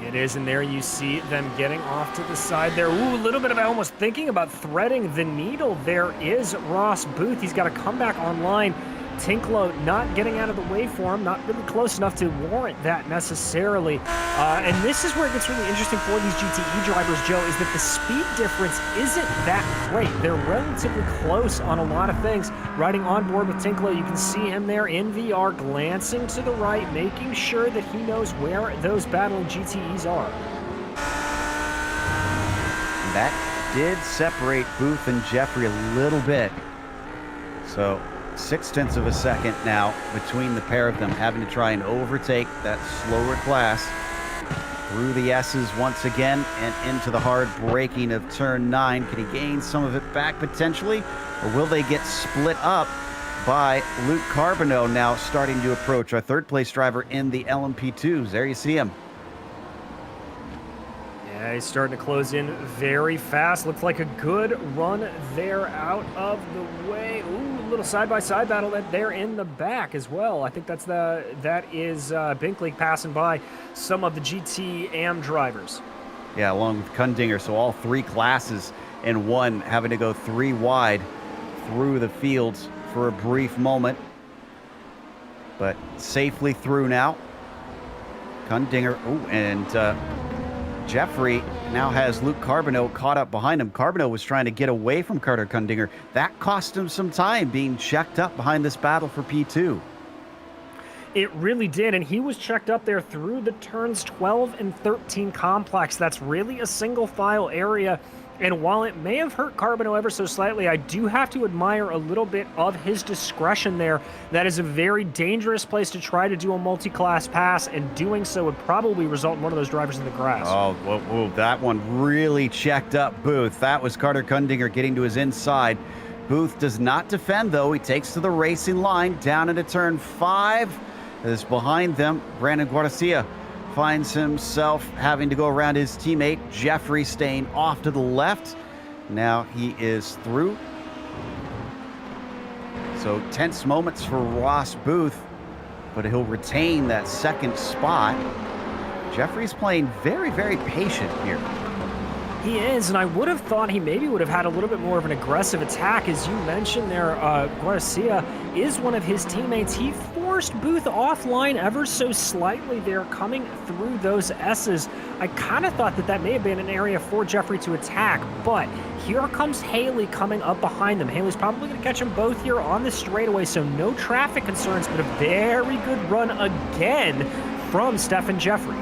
It is, and there you see them getting off to the side there. Ooh, a little bit of almost thinking about threading the needle. There is Ross Booth. He's got to come back online. Tinklow not getting out of the way for him, not really close enough to warrant that necessarily. And this is where it gets really interesting for these GTE drivers, Joe, is that the speed difference isn't that great. They're relatively close on a lot of things. Riding on board with Tinklow, you can see him there in VR, glancing to the right, making sure that he knows where those battling GTEs are. That did separate Booth and Jeffrey a little bit. So 0.6 of a second now between the pair of them, having to try and overtake that slower class through the S's once again and into the hard braking of turn 9. Can he gain some of it back potentially, or will they get split up by Luke Carbonneau now starting to approach, our third place driver in the LMP2s? There you see him. Yeah, he's starting to close in very fast. Looks like a good run there out of the way. Ooh, a little side-by-side battle there in the back as well. I think that is Binkley passing by some of the GT Am drivers. Yeah, along with Kundinger, so all 3 classes in one, having to go 3 wide through the fields for a brief moment. But safely through now. Kundinger, and Jeffrey now has Luke Carbonneau caught up behind him. Carbonneau was trying to get away from Carter Kundinger. That cost him some time being checked up behind this battle for P2. It really did, and he was checked up there through the turns 12 and 13 complex. That's really a single file area. And while it may have hurt Carbonneau ever so slightly, I do have to admire a little bit of his discretion there. That is a very dangerous place to try to do a multi-class pass, and doing so would probably result in one of those drivers in the grass. Oh, whoa, that one really checked up Booth. That was Carter Kundinger getting to his inside. Booth does not defend, though. He takes to the racing line down into turn 5. As behind them, Brandon Guarcia finds himself having to go around his teammate, Jeffrey, staying off to the left. Now he is through. So tense moments for Ross Booth, but he'll retain that second spot. Jeffrey's playing very, very patient here. He is, and I would have thought he maybe would have had a little bit more of an aggressive attack. As you mentioned there, Guarcia is one of his teammates. He forced Booth offline ever so slightly there, coming through those S's. I kind of thought that may have been an area for Jeffrey to attack, but here comes Haley coming up behind them. Haley's probably going to catch them both here on the straightaway, so no traffic concerns, but a very good run again from Stephen Jeffrey.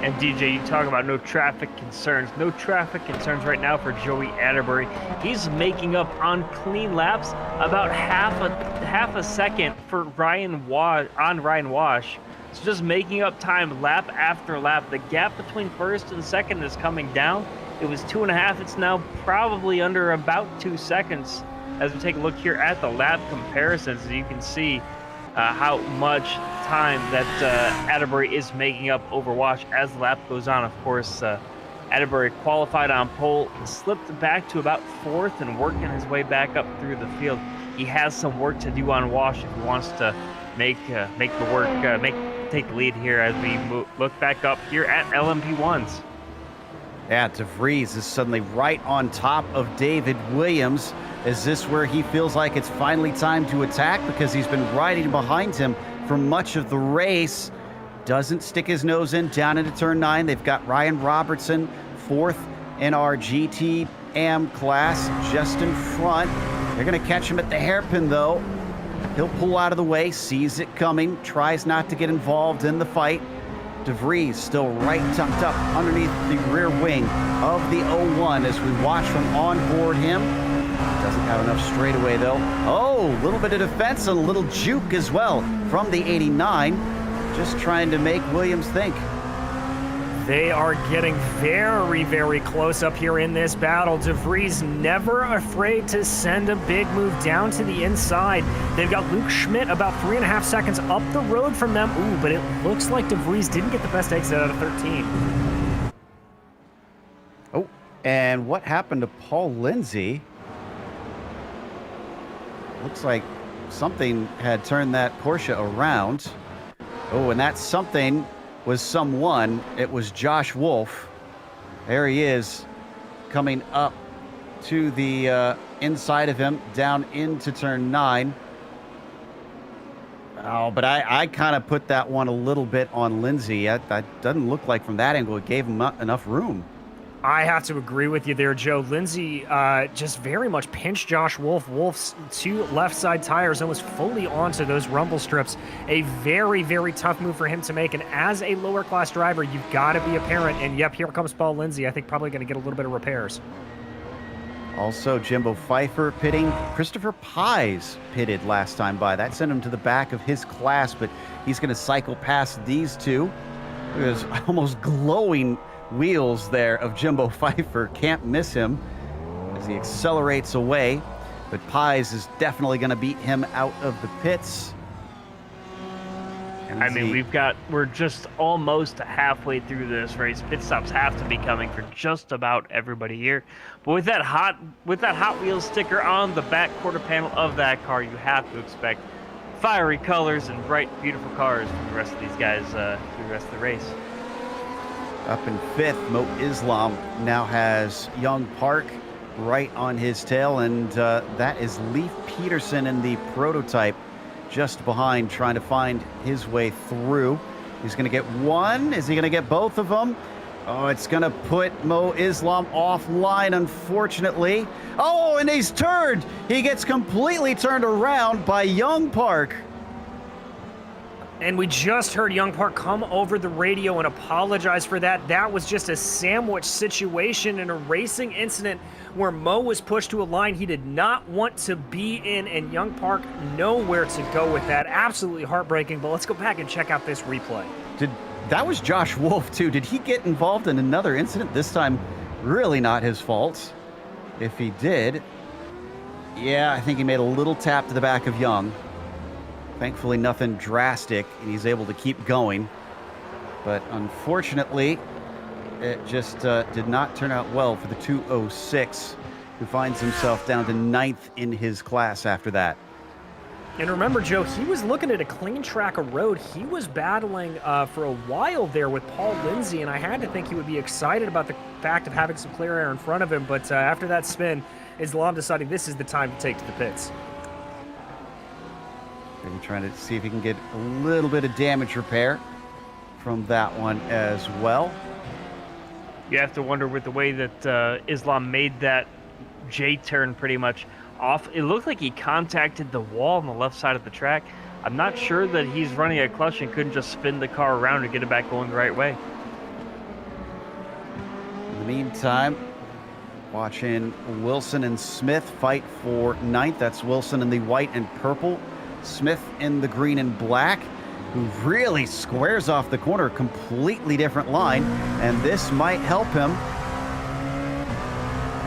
And DJ, you talk about no traffic concerns. No traffic concerns right now for Joey Atterbury. He's making up on clean laps about half a second for Ryan Wash. So just making up time lap after lap. The gap between first and second is coming down. It was 2.5. It's now probably under about 2 seconds. As we take a look here at the lap comparisons, you can see how much time that Atterbury is making up over Wash as the lap goes on. Of course, Atterbury qualified on pole, slipped back to about 4th and working his way back up through the field. He has some work to do on Wash if he wants to take the lead here as we look back up here at LMP1s. Yeah, DeVries is suddenly right on top of David Williams. Is this where he feels like it's finally time to attack, because he's been riding behind him for much of the race? Doesn't stick his nose in down into turn 9. They've got Ryan Robertson 4th in our GT Am class just in front. They're going to catch him at the hairpin, though. He'll pull out of the way, sees it coming, tries not to get involved in the fight. DeVries still right tucked up underneath the rear wing of the 01 as we watch from on board him. Doesn't have enough straightaway, though. Oh, a little bit of defense and a little juke as well from the 89. Just trying to make Williams think. They are getting very, very close up here in this battle. DeVries never afraid to send a big move down to the inside. They've got Luke Schmidt about 3.5 seconds up the road from them. Ooh, but it looks like DeVries didn't get the best exit out of 13. Oh, and what happened to Paul Lindsay? Looks like something had turned that Porsche around. Oh, and that something was someone. It was Josh Wolf. There he is, coming up to the inside of him, down into turn 9. Oh, but I kind of put that one a little bit on Lindsay. That doesn't look like from that angle it gave him enough room. I have to agree with you there, Joe. Lindsay just very much pinched Josh Wolf. Wolf's 2 left side tires and was fully onto those rumble strips. A very, very tough move for him to make. And as a lower class driver, you've got to be a parent. And yep, here comes Paul Lindsay. I think probably going to get a little bit of repairs. Also, Jimbo Pfeiffer pitting. Christopher Pies pitted last time by. That sent him to the back of his class, but he's going to cycle past these two. There's almost glowing wheels there of Jimbo Pfeiffer. Can't miss him as he accelerates away, but Pies is definitely going to beat him out of the pits. I mean, we're just almost halfway through this race. Pit stops have to be coming for just about everybody here. But with that Hot Wheels sticker on the back quarter panel of that car, you have to expect fiery colors and bright, beautiful cars from the rest of these guys through the rest of the race. Up in 5th, Mo Islam now has Young Park right on his tail, and that is Leif Peterson in the prototype just behind, trying to find his way through. He's going to get one. Is he going to get both of them? Oh, it's going to put Mo Islam offline, unfortunately. Oh, and he's turned. He gets completely turned around by Young Park. And we just heard Young Park come over the radio and apologize for that. That was just a sandwich situation in a racing incident where Mo was pushed to a line he did not want to be in, and Young Park nowhere to go with that. Absolutely heartbreaking, but let's go back and check out this replay. That was Josh Wolf, too. Did he get involved in another incident? This time, really not his fault. If he did, yeah, I think he made a little tap to the back of Young. Thankfully, nothing drastic, and he's able to keep going. But unfortunately, it just did not turn out well for the 206, who finds himself down to 9th in his class after that. And remember, Joe, he was looking at a clean track of road. He was battling for a while there with Paul Lindsay, and I had to think he would be excited about the fact of having some clear air in front of him. But after that spin, Islam deciding this is the time to take to the pits. Maybe trying to see if he can get a little bit of damage repair from that one as well. You have to wonder with the way that Islam made that J-turn pretty much off. It looked like he contacted the wall on the left side of the track. I'm not sure that he's running a clutch and couldn't just spin the car around to get it back going the right way. In the meantime, watching Wilson and Smith fight for 9th. That's Wilson in the white and purple, Smith in the green and black, who really squares off the corner. Completely different line, and this might help him.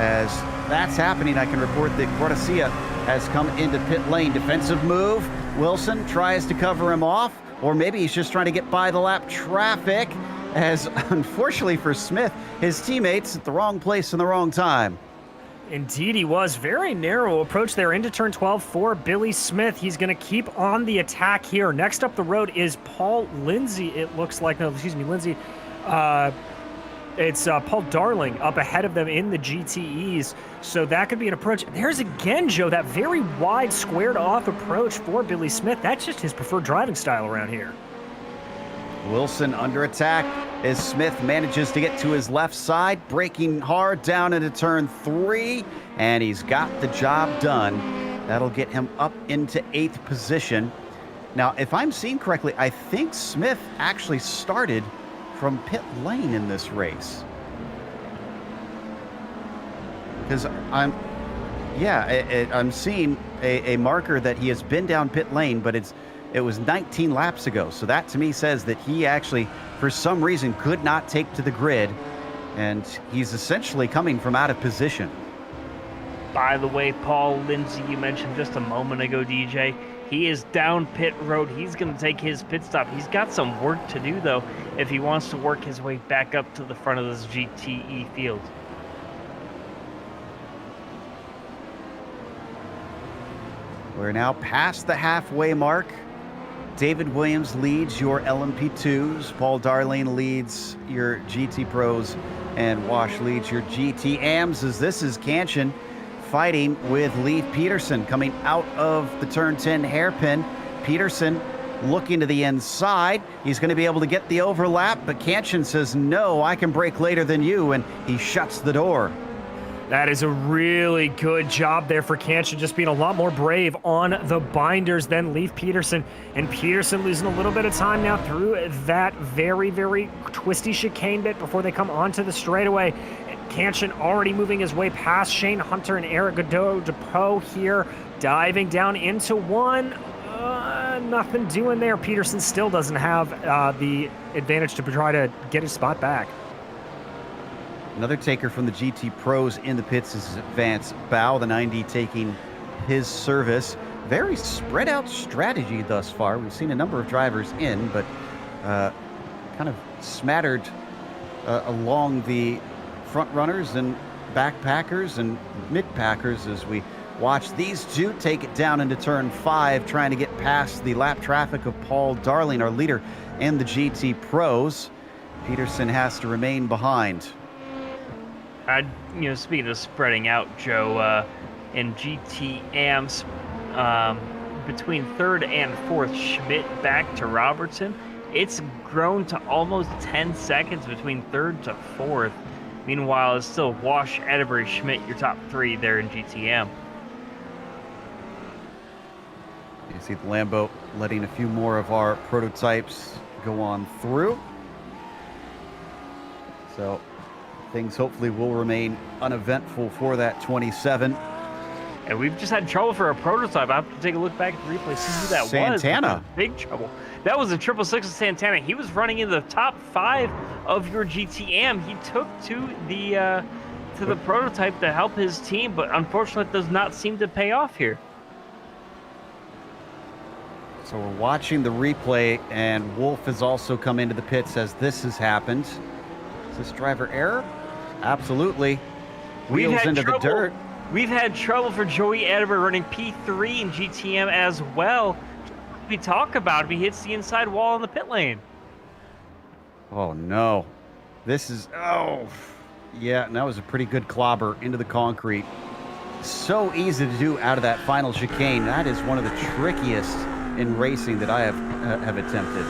As that's happening, I can report that Cortesia has come into pit lane. Defensive move. Wilson tries to cover him off, or maybe he's just trying to get by the lap traffic, as unfortunately for Smith, his teammates at the wrong place in the wrong time. Indeed he was. Very narrow approach there into turn 12 for Billy Smith. He's going to keep on the attack here. Next up the road is Paul Lindsay, it looks like. No, excuse me, Lindsay. It's Paul Darling up ahead of them in the GTEs. So that could be an approach. There's again, Joe, that very wide squared off approach for Billy Smith. That's just his preferred driving style around here. Wilson under attack as Smith manages to get to his left side, braking hard down into turn 3, and he's got the job done. That'll get him up into 8th position. Now, if I'm seeing correctly, I think Smith actually started from pit lane in this race. Because I'm seeing a marker that he has been down pit lane, but it's it was 19 laps ago. So that to me says that he actually, for some reason, could not take to the grid, and he's essentially coming from out of position. By the way, Paul Lindsay, you mentioned just a moment ago, DJ, he is down pit road. He's going to take his pit stop. He's got some work to do, though, if he wants to work his way back up to the front of this GTE field. We're now past the halfway mark. David Williams leads your LMP2s. Paul Darlene leads your GT Pros. And Wash leads your GT AMs, as this is Cancian fighting with Leif Peterson coming out of the turn 10 hairpin. Peterson looking to the inside. He's going to be able to get the overlap, but Cancian says, no, I can brake later than you, and he shuts the door. That is a really good job there for Cancian, just being a lot more brave on the binders than Leif Peterson. And Peterson losing a little bit of time now through that very, very twisty chicane bit before they come onto the straightaway. Cancian already moving his way past Shane Hunter and Eric Godot-Depot here, diving down into one. Nothing doing there. Peterson still doesn't have the advantage to try to get his spot back. Another taker from the GT Pros in the pits is Vance Bow, the 90 taking his service. Very spread out strategy thus far. We've seen a number of drivers in, but kind of smattered along the front runners and backpackers and mid-packers as we watch these two take it down into turn 5, trying to get past the lap traffic of Paul Darling, our leader in the GT Pros. Peterson has to remain behind. Speaking of spreading out, Joe, in GT AMS, between 3rd and 4th, Schmidt back to Robertson, it's grown to almost 10 seconds between 3rd to 4th. Meanwhile, it's still Wash, Edinburgh, Schmidt, your top 3 there in GTM. You see the Lambo letting a few more of our prototypes go on through. So things hopefully will remain uneventful for that 27. And we've just had trouble for a prototype. I have to take a look back at the replay, see who that was. Santana. Big trouble. That was a 666 of Santana. He was running in the top 5 of your GTM. He took to the prototype to help his team, but unfortunately it does not seem to pay off here. So we're watching the replay, and Wolf has also come into the pits as this has happened. Is this driver error? Absolutely. Wheels into the dirt. We've had trouble for Joey Edinburgh running P3 in GTM as well. We talk about him. He hits the inside wall in the pit lane. Oh, no. This is... Oh, yeah, and that was a pretty good clobber into the concrete. So easy to do out of that final chicane. That is one of the trickiest in racing that I have attempted.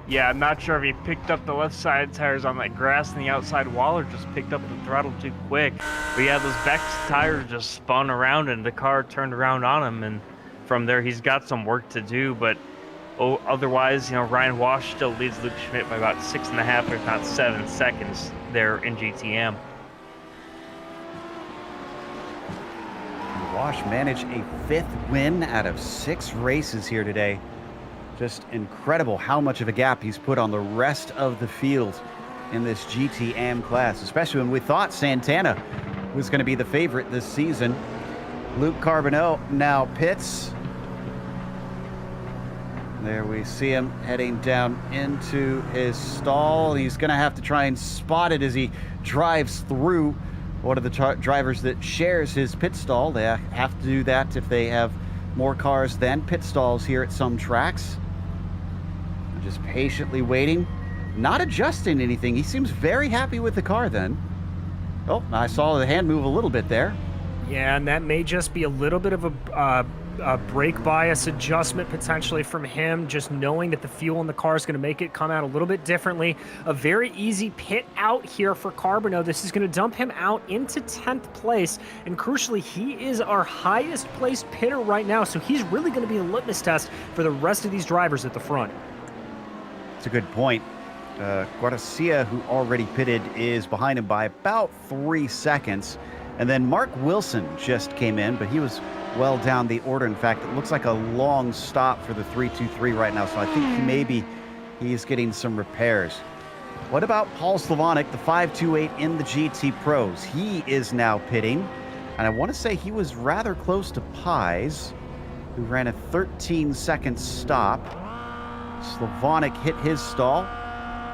Yeah, I'm not sure if he picked up the left side tires on that grass in the outside wall or just picked up the throttle too quick. But yeah, those back tires just spun around and the car turned around on him. And from there, he's got some work to do. But otherwise, Ryan Wash still leads Luke Schmidt by about 6.5, if not 7 seconds there in GTM. Wash managed a 5th win out of 6 races here today. Just incredible how much of a gap he's put on the rest of the field in this GTM class, especially when we thought Santana was going to be the favorite this season. Luke Carbonell now pits. There we see him heading down into his stall. He's going to have to try and spot it as he drives through one of the drivers that shares his pit stall. They have to do that if they have more cars than pit stalls here at some tracks. Just patiently waiting, not adjusting anything. He seems very happy with the car then. Oh, I saw the hand move a little bit there. Yeah, and that may just be a little bit of a brake bias adjustment potentially from him, just knowing that the fuel in the car is going to make it come out a little bit differently. A very easy pit out here for Carbonell. This is going to dump him out into 10th place, and crucially, he is our highest placed pitter right now, so he's really going to be a litmus test for the rest of these drivers at the front. That's a good point. Guarcia, who already pitted, is behind him by about 3 seconds. And then Mark Wilson just came in, but he was well down the order. In fact, it looks like a long stop for the 323 right now, so I think maybe he's getting some repairs. What about Paul Slavonic, the 528 in the GT Pros? He is now pitting, and I want to say he was rather close to Pies, who ran a 13-second stop. Slavonic hit his stall.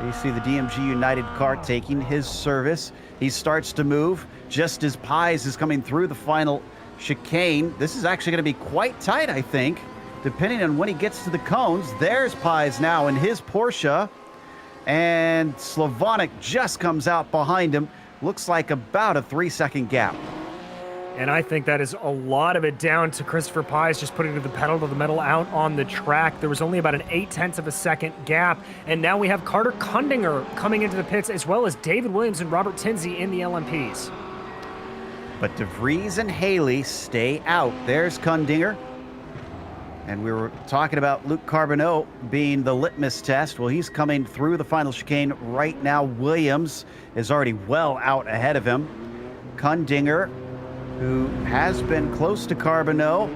You see the DMG United car taking his service. He starts to move just as Pies is coming through the final chicane. This is actually going to be quite tight, I think, depending on when he gets to the cones. There's Pies now in his Porsche, and Slavonic just comes out behind him. Looks like about a 3-second gap. And I think that is a lot of it down to Christopher Pies just putting the pedal to the metal out on the track. There was only about an 0.8 of a second gap. And now we have Carter Kundinger coming into the pits, as well as David Williams and Robert Tinsey in the LMPs. But DeVries and Haley stay out. There's Kundinger. And we were talking about Luke Carbonneau being the litmus test. Well, he's coming through the final chicane right now. Williams is already well out ahead of him. Kundinger, who has been close to Carbonneau,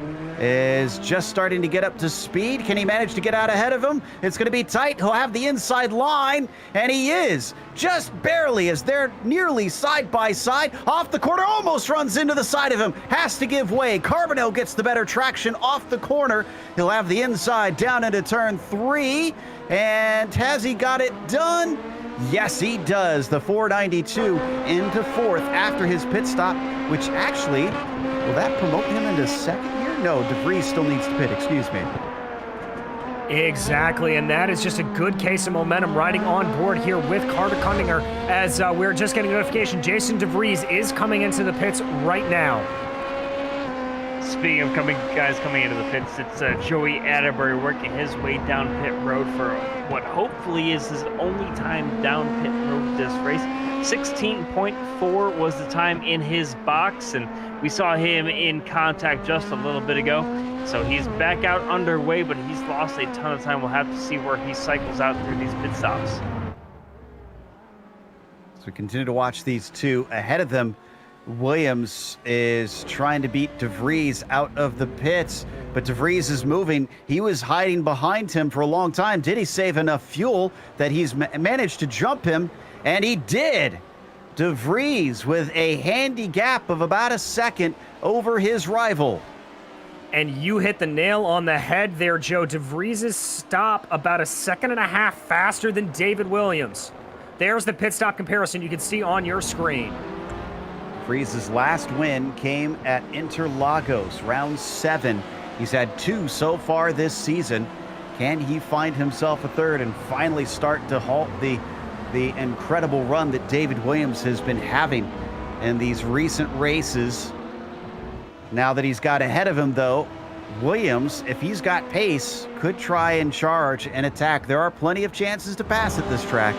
is just starting to get up to speed. Can he manage to get out ahead of him? It's going to be tight. He'll have the inside line, and he is just barely, as they're nearly side by side. Off the corner, almost runs into the side of him. Has to give way. Carbonneau gets the better traction off the corner. He'll have the inside down into turn 3. And has he got it done? Yes, he does. The 492 into 4th after his pit stop, which actually, will that promote him into 2nd here? No, DeVries still needs to pit, excuse me. Exactly, and that is just a good case of momentum riding on board here with Carter Kundinger, as we're just getting a notification. Jason DeVries is coming into the pits right now. Speaking of guys coming into the pits, it's Joey Atterbury working his way down pit road for what hopefully is his only time down pit road this race. 16.4 was the time in his box, and we saw him in contact just a little bit ago. So he's back out underway, but he's lost a ton of time. We'll have to see where he cycles out through these pit stops. So we continue to watch these two. Ahead of them, Williams is trying to beat DeVries out of the pits, but DeVries is moving. He was hiding behind him for a long time. Did he save enough fuel that he's managed to jump him? And he did. DeVries with a handy gap of about a second over his rival. And you hit the nail on the head there, Joe. DeVries' stop about a 1.5 seconds faster than David Williams. There's the pit stop comparison you can see on your screen. DeVries' last win came at Interlagos, round 7. He's had 2 so far this season. Can he find himself a third and finally start to halt the incredible run that David Williams has been having in these recent races? Now that he's got ahead of him, though, Williams, if he's got pace, could try and charge and attack. There are plenty of chances to pass at this track.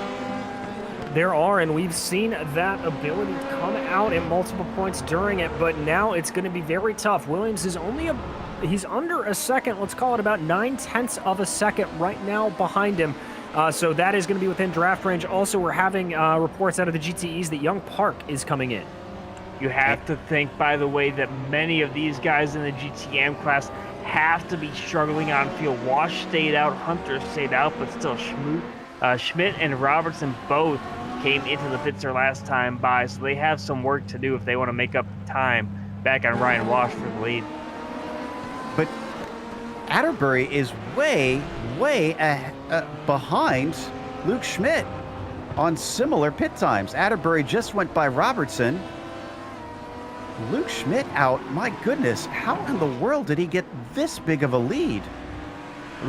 There are, and we've seen that ability come out at multiple points during it, but now it's going to be very tough. Williams is he's under a second, let's call it about 0.9 of a second right now behind him. So that is going to be within draft range. Also, we're having reports out of the GTEs that Young Park is coming in. You have to think, by the way, that many of these guys in the GTM class have to be struggling on field. Wash stayed out, Hunter stayed out, but still Schmidt and Robertson both came into the pits their last time by, so they have some work to do if they want to make up time back on Ryan Wash for the lead. But Atterbury is way behind Luke Schmidt on similar pit times. Atterbury just went by Robertson. Luke Schmidt out. My goodness, how in the world did he get this big of a lead?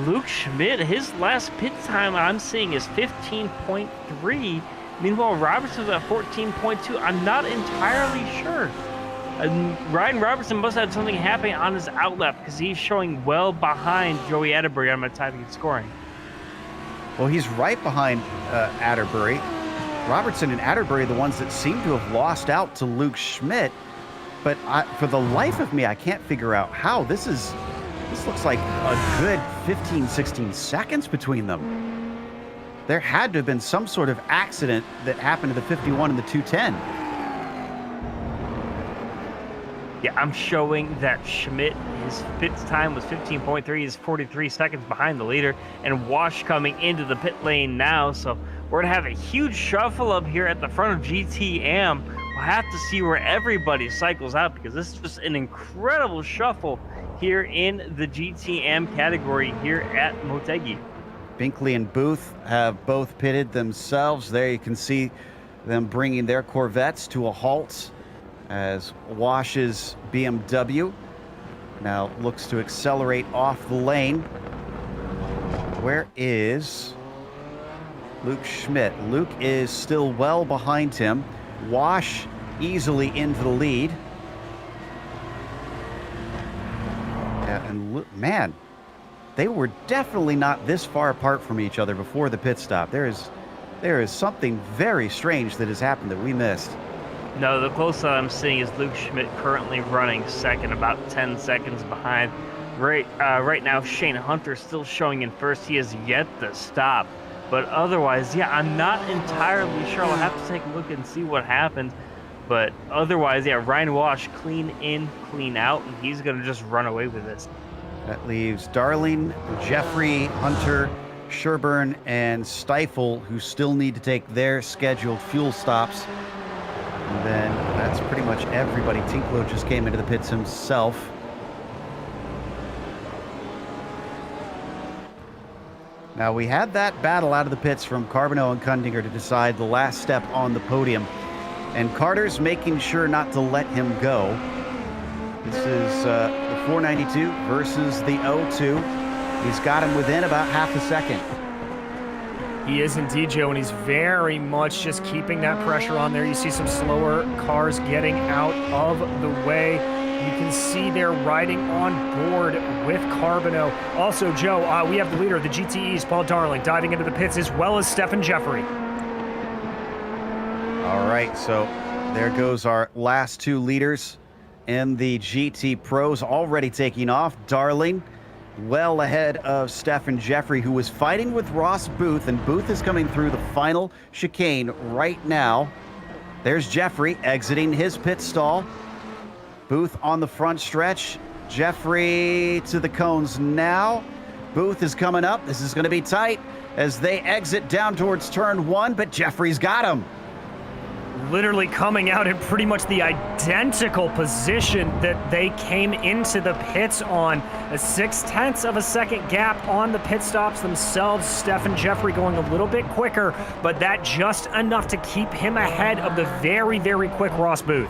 Luke Schmidt, his last pit time I'm seeing is 15.3. Meanwhile, Robertson's at 14.2. I'm not entirely sure. Ryan Robertson must have had something happening on his outlap because he's showing well behind Joey Atterbury on my typing and scoring. Well, he's right behind Atterbury. Robertson and Atterbury are the ones that seem to have lost out to Luke Schmidt. But for the life of me, I can't figure out how. This looks like a good 15, 16 seconds between them. There had to have been some sort of accident that happened to the 51 and the 210. Yeah, I'm showing that Schmidt, his pit time was 15.3. He's 43 seconds behind the leader. And Wash coming into the pit lane now. So we're going to have a huge shuffle up here at the front of GTM. We'll have to see where everybody cycles out, because this is just an incredible shuffle here in the GTM category here at Motegi. Binkley and Booth have both pitted themselves. There you can see them bringing their Corvettes to a halt as Wash's BMW now looks to accelerate off the lane. Where is Luke Schmidt? Luke is still well behind him. Wash easily into the lead. Yeah, and man, they were definitely not this far apart from each other before the pit stop. There is something very strange that has happened that we missed. No, the closest I'm seeing is Luke Schmidt currently running second, about 10 seconds behind. Right now, Shane Hunter still showing in first. He has yet to stop. But otherwise, yeah, I'm not entirely sure. I'll have to take a look and see what happens. But otherwise, yeah, Ryan Wash clean in, clean out, and he's going to just run away with this. That leaves Darling, Jeffrey, Hunter, Sherburne, and Stifle, who still need to take their scheduled fuel stops. And then that's pretty much everybody. Tinklo just came into the pits himself. Now, we had that battle out of the pits from Carbonneau and Kundinger to decide the last step on the podium. And Carter's making sure not to let him go. This is the 492 versus the 02. He's got him within about half a second. He is indeed, Joe, and he's very much just keeping that pressure on there. You see some slower cars getting out of the way. You can see they're riding on board with Carbonneau. Also, Joe, we have the leader of the GTEs, Paul Darling, diving into the pits, as well as Stephen Jeffrey. All right, so there goes our last two leaders in the GT Pros, already taking off. Darling well ahead of Stephen Jeffrey, who was fighting with Ross Booth, and Booth is coming through the final chicane right now. There's Jeffrey exiting his pit stall. Booth on the front stretch. Jeffrey to the cones now. Booth is coming up. This is going to be tight as they exit down towards turn one, but Jeffrey's got him. Literally coming out in pretty much the identical position that they came into the pits on. A 0.6 of a second gap on the pit stops themselves. Stephen Jeffrey going a little bit quicker, but that just enough to keep him ahead of the very, very quick Ross Booth.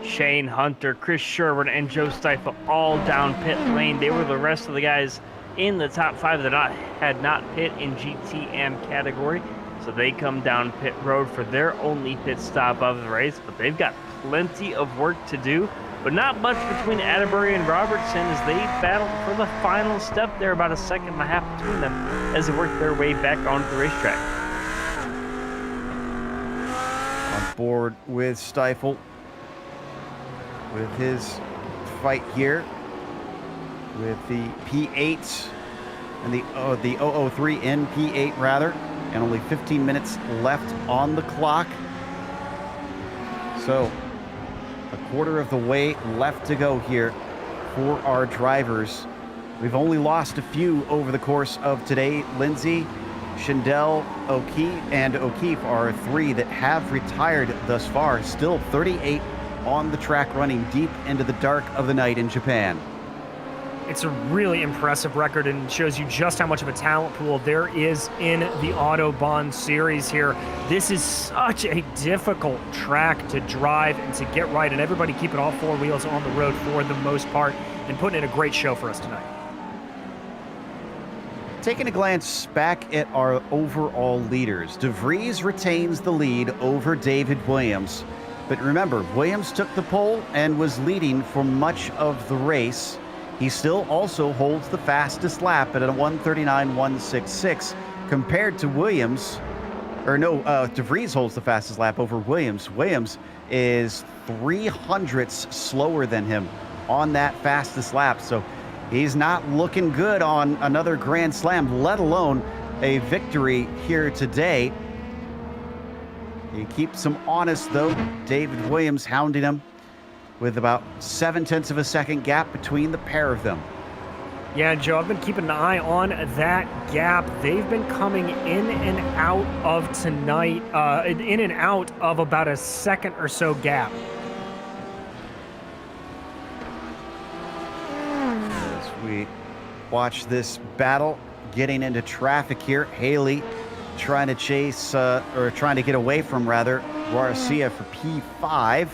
Shane Hunter, Chris Sherburne, and Joe Stifel all down pit lane. They were the rest of the guys in the top five that had not pit in GTM category. So they come down pit road for their only pit stop of the race, but they've got plenty of work to do. But not much between Atterbury and Robertson as they battled for the final step there, about 1.5 seconds between them as they work their way back onto the racetrack. On board with Stifel with his fight here with the P8 and the 003 in P8 rather. And only 15 minutes left on the clock. So, a quarter of the way left to go here for our drivers. We've only lost a few over the course of today. Lindsay, Schindel, O'Keefe are three that have retired thus far. Still 38 on the track, running deep into the dark of the night in Japan. It's a really impressive record and shows you just how much of a talent pool there is in the Autobahn series here. This is such a difficult track to drive and to get right, and everybody keeping all four wheels on the road for the most part and putting in a great show for us tonight. Taking a glance back at our overall leaders, DeVries retains the lead over David Williams. But remember, Williams took the pole and was leading for much of the race. He still also holds the fastest lap at a 1:39.166 compared to Williams. DeVries holds the fastest lap over Williams. Williams is 0.03 slower than him on that fastest lap. So he's not looking good on another Grand Slam, let alone a victory here today. He keeps him honest, though. David Williams hounding him with about 0.7 of a second gap between the pair of them. Yeah, Joe, I've been keeping an eye on that gap. They've been coming in and out of tonight, in and out of about a second or so gap. As we watch this battle getting into traffic here, Haley trying to chase, or trying to get away from, rather, Garcia for P5.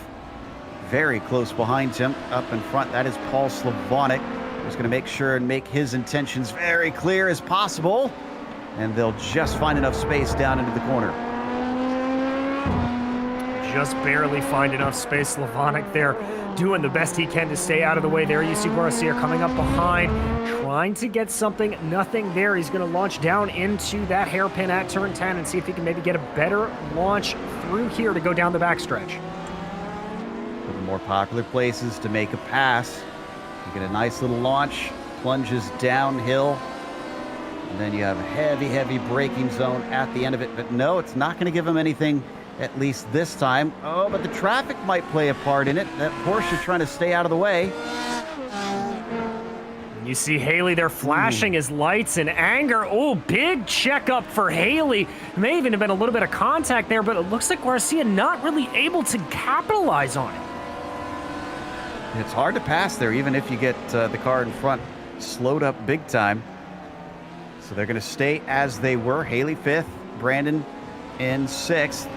Very close behind him. Up in front, that is Paul Slavonic, who's going to make sure and make his intentions very clear as possible. And they'll just find enough space down into the corner. Just barely find enough space. Slavonic there doing the best he can to stay out of the way. There you see Garcia coming up behind, trying to get something. Nothing there. He's going to launch down into that hairpin at turn 10 and see if he can maybe get a better launch through here to go down the backstretch. One of the more popular places to make a pass. You get a nice little launch, plunges downhill, and then you have a heavy, heavy braking zone at the end of it. But no, it's not going to give him anything, at least this time. Oh, but the traffic might play a part in it. That Porsche trying to stay out of the way. You see Haley there flashing his lights in anger. Oh, big checkup for Haley. May even have been a little bit of contact there, but it looks like Garcia not really able to capitalize on it. It's hard to pass there, even if you get the car in front slowed up big time. So they're going to stay as they were. Haley 5th, Brandon in 6th.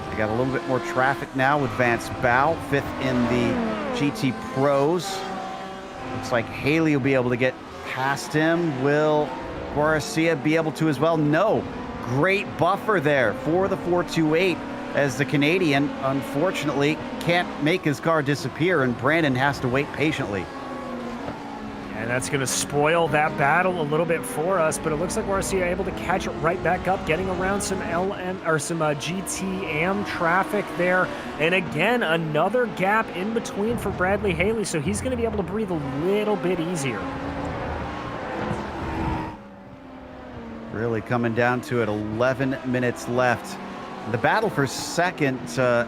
They got a little bit more traffic now with Vance Bow, 5th in the GT Pros. Looks like Haley will be able to get past him. Will Garcia be able to as well? No. Great buffer there for the 428, as the Canadian, unfortunately, can't make his car disappear, and Brandon has to wait patiently. And that's going to spoil that battle a little bit for us, but it looks like Garcia able to catch it right back up, getting around some GTM traffic there. And again, another gap in between for Bradley Haley, so he's going to be able to breathe a little bit easier. Really coming down to it, 11 minutes left. The battle for second, side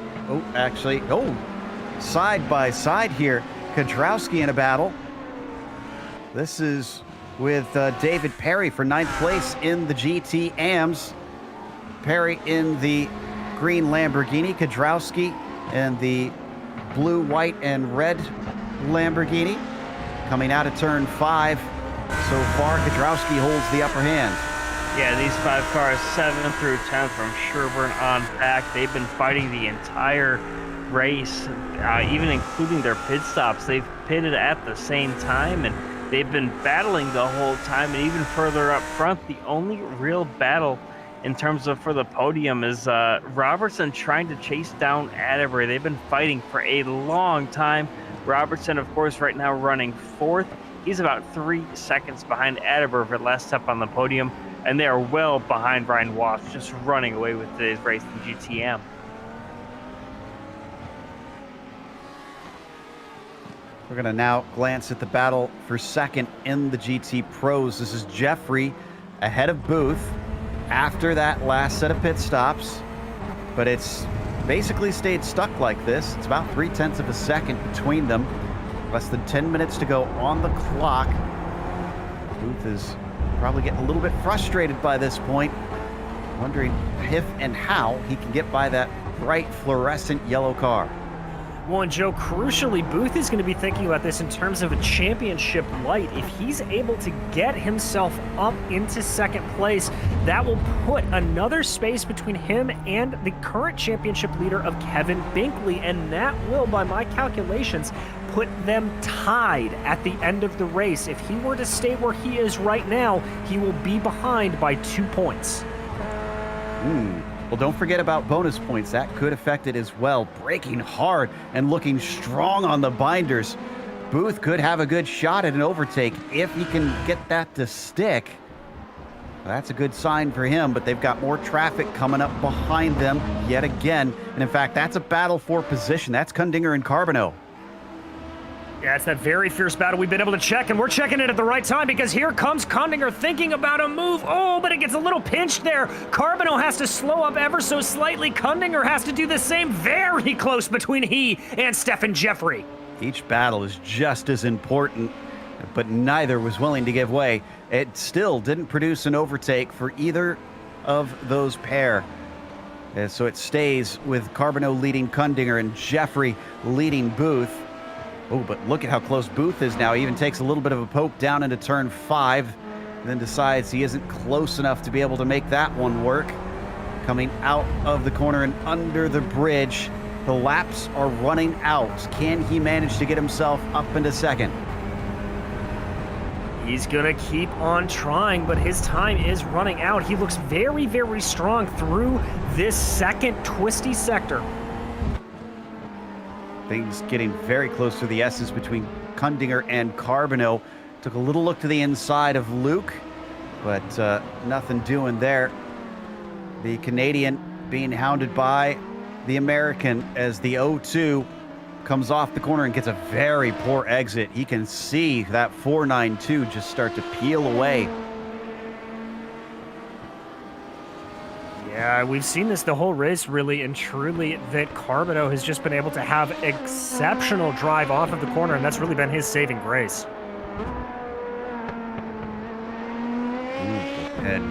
by side here. Kudrowski in a battle. This is with David Perry for 9th place in the GT AMS. Perry in the green Lamborghini, Kudrowski in the blue, white, and red Lamborghini. Coming out of turn 5 so far, Kudrowski holds the upper hand. Yeah, these 5 cars, 7th through 10th from Sherburne on back, they've been fighting the entire race, even including their pit stops. They've pitted at the same time, and they've been battling the whole time. And even further up front, the only real battle in terms of for the podium is Robertson trying to chase down Atterbury. They've been fighting for a long time. Robertson, of course, right now running 4th. He's about 3 seconds behind Atterbury for last step on the podium. And they are well behind Ryan Walsh, just running away with today's race in GTM. We're going to now glance at the battle for second in the GT Pros. This is Jeffrey ahead of Booth after that last set of pit stops. But it's basically stayed stuck like this. It's about 0.3 of a second between them. Less than 10 minutes to go on the clock. Booth is probably getting a little bit frustrated by this point, wondering if and how he can get by that bright fluorescent yellow car. Well, and Joe, crucially, Booth is going to be thinking about this in terms of a championship light. If he's able to get himself up into second place, that will put another space between him and the current championship leader of Kevin Binkley, and that will, by my calculations, put them tied at the end of the race. If he were to stay where he is right now, he will be behind by 2 points. Well, don't forget about bonus points. That could affect it as well. Braking hard and looking strong on the binders. Booth could have a good shot at an overtake if he can get that to stick. That's a good sign for him, but they've got more traffic coming up behind them yet again. And in fact, that's a battle for position. That's Kundinger and Carbonneau. Yeah, it's that very fierce battle we've been able to check, and we're checking it at the right time because here comes Kundinger thinking about a move. Oh, but it gets a little pinched there. Carbonell has to slow up ever so slightly. Kundinger has to do the same. Very close between he and Stefan Jeffrey. Each battle is just as important, but neither was willing to give way. It still didn't produce an overtake for either of those pair. So it stays with Carbonell leading Kundinger and Jeffrey leading Booth. Oh, but look at how close Booth is now. He even takes a little bit of a poke down into turn 5, and then decides he isn't close enough to be able to make that one work. Coming out of the corner and under the bridge, the laps are running out. Can he manage to get himself up into second? He's gonna keep on trying, but his time is running out. He looks very, very strong through this second twisty sector. Things getting very close to the S's between Kundinger and Carbonell. Took a little look to the inside of Luke, but nothing doing there. The Canadian being hounded by the American as the 0-2 comes off the corner and gets a very poor exit. He can see that 492 just start to peel away. Yeah, we've seen this the whole race, really and truly, that Carbonell has just been able to have exceptional drive off of the corner, and that's really been his saving grace. And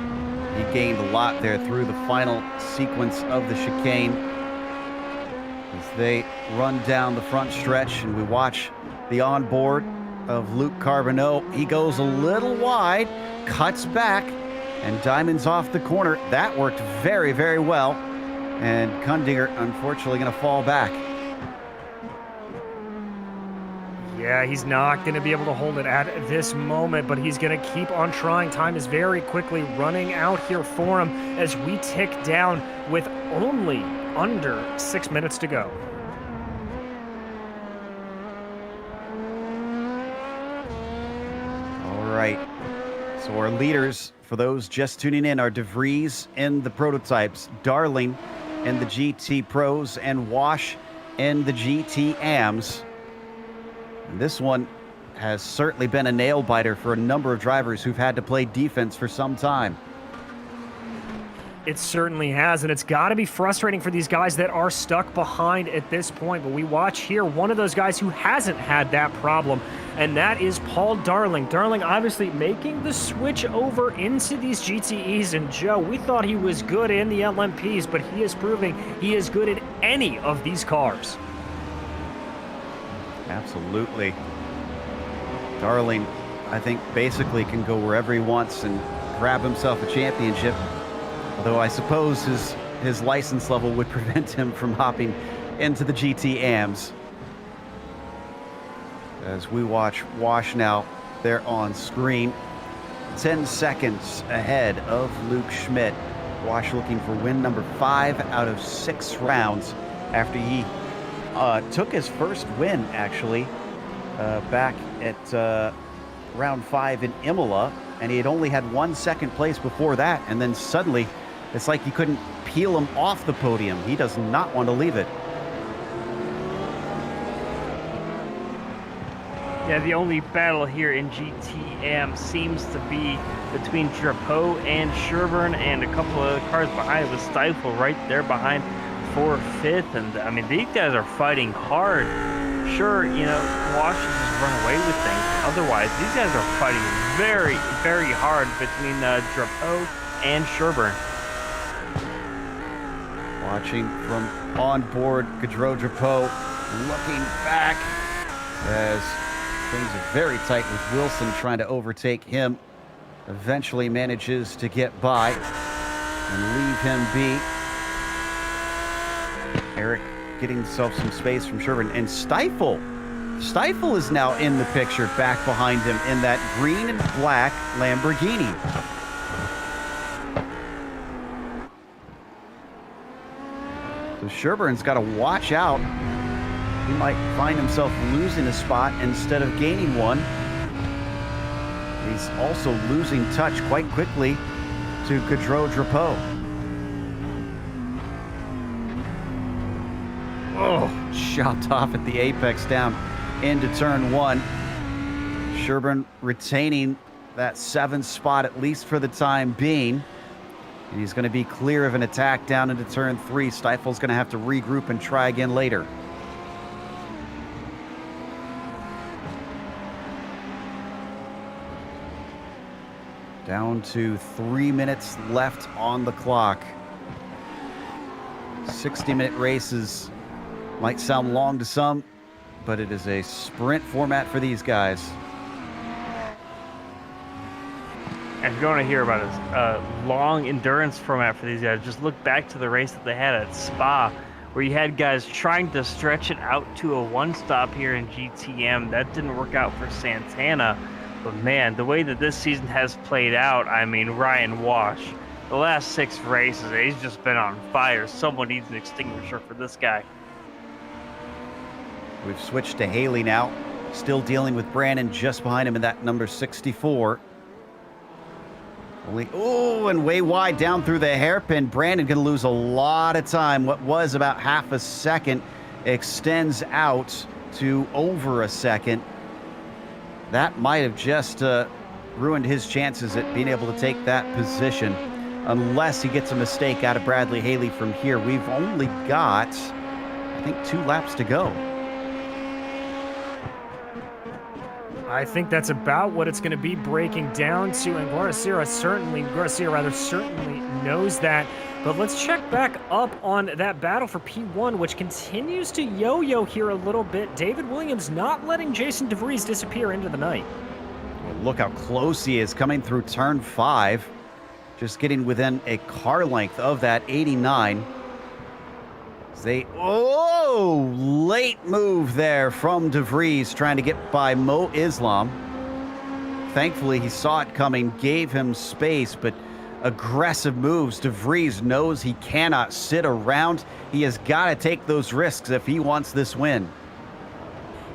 he gained a lot there through the final sequence of the chicane as they run down the front stretch, and we watch the onboard of Luke Carbonell. He goes a little wide, cuts back, and diamonds off the corner. That worked very, very well. And Kundinger, unfortunately, going to fall back. Yeah, he's not going to be able to hold it at this moment, but he's going to keep on trying. Time is very quickly running out here for him as we tick down with only under 6 minutes to go. All right. So our leaders, for those just tuning in, are DeVries in the prototypes, Darling in the GT Pros, and Wash in the GT AMs. And this one has certainly been a nail-biter for a number of drivers who've had to play defense for some time. It certainly has, and it's got to be frustrating for these guys that are stuck behind at this point. But we watch here one of those guys who hasn't had that problem, and that is Paul Darling. Darling obviously making the switch over into these GTEs, and Joe, we thought he was good in the LMPs, but he is proving he is good in any of these cars. Absolutely. Darling, I think, basically can go wherever he wants and grab himself a championship. Although I suppose his license level would prevent him from hopping into the GT AMs. As we watch Wash now, there on screen. 10 seconds ahead of Luke Schmidt. Wash looking for win number 5 out of 6 rounds after he took his first win, actually, back at round 5 in Imola. And he had only had 1 second place before that, and then suddenly it's like you couldn't peel him off the podium. He does not want to leave it. Yeah, the only battle here in GTM seems to be between Drapeau and Sherburne, and a couple of cars behind with Stifle right there behind for 5th. And I mean, these guys are fighting hard. Sure, you know, Washington just run away with things. Otherwise, these guys are fighting very, very hard between Drapeau and Sherburne. Watching from on board, Gaudreau Drapeau looking back as things are very tight with Wilson trying to overtake him. Eventually manages to get by and leave him be. Eric getting himself some space from Sherburne, and Stifle is now in the picture back behind him in that green and black Lamborghini. So Sherburne's got to watch out. He might find himself losing a spot instead of gaining one. He's also losing touch quite quickly to Gaudreau Drapeau. Oh, chopped off at the apex down into turn 1. Sherburne retaining that 7th spot, at least for the time being. And he's going to be clear of an attack down into turn 3. Stifel's going to have to regroup and try again later. Down to 3 minutes left on the clock. 60-minute races might sound long to some, but it is a sprint format for these guys. If you're going to hear about a long endurance format for these guys, just look back to the race that they had at Spa, where you had guys trying to stretch it out to a one-stop here in GTM. That didn't work out for Santana. But man, the way that this season has played out, I mean, Ryan Wash, the last 6 races, he's just been on fire. Someone needs an extinguisher for this guy. We've switched to Haley now, still dealing with Brandon just behind him in that number 64. And way wide down through the hairpin. Brandon going to lose a lot of time. What was about half a second extends out to over a second. That might have just ruined his chances at being able to take that position, unless he gets a mistake out of Bradley Haley from here. We've only got, I think, 2 laps to go. I think that's about what it's going to be breaking down to, and Garcia certainly knows that. But let's check back up on that battle for P1, which continues to yo-yo here a little bit. David Williams not letting Jason DeVries disappear into the night. Well, look how close he is coming through turn 5. Just getting within a car length of that 89. Late move there from DeVries trying to get by Mo Islam. Thankfully, he saw it coming, gave him space, but aggressive moves. DeVries knows he cannot sit around. He has got to take those risks if he wants this win.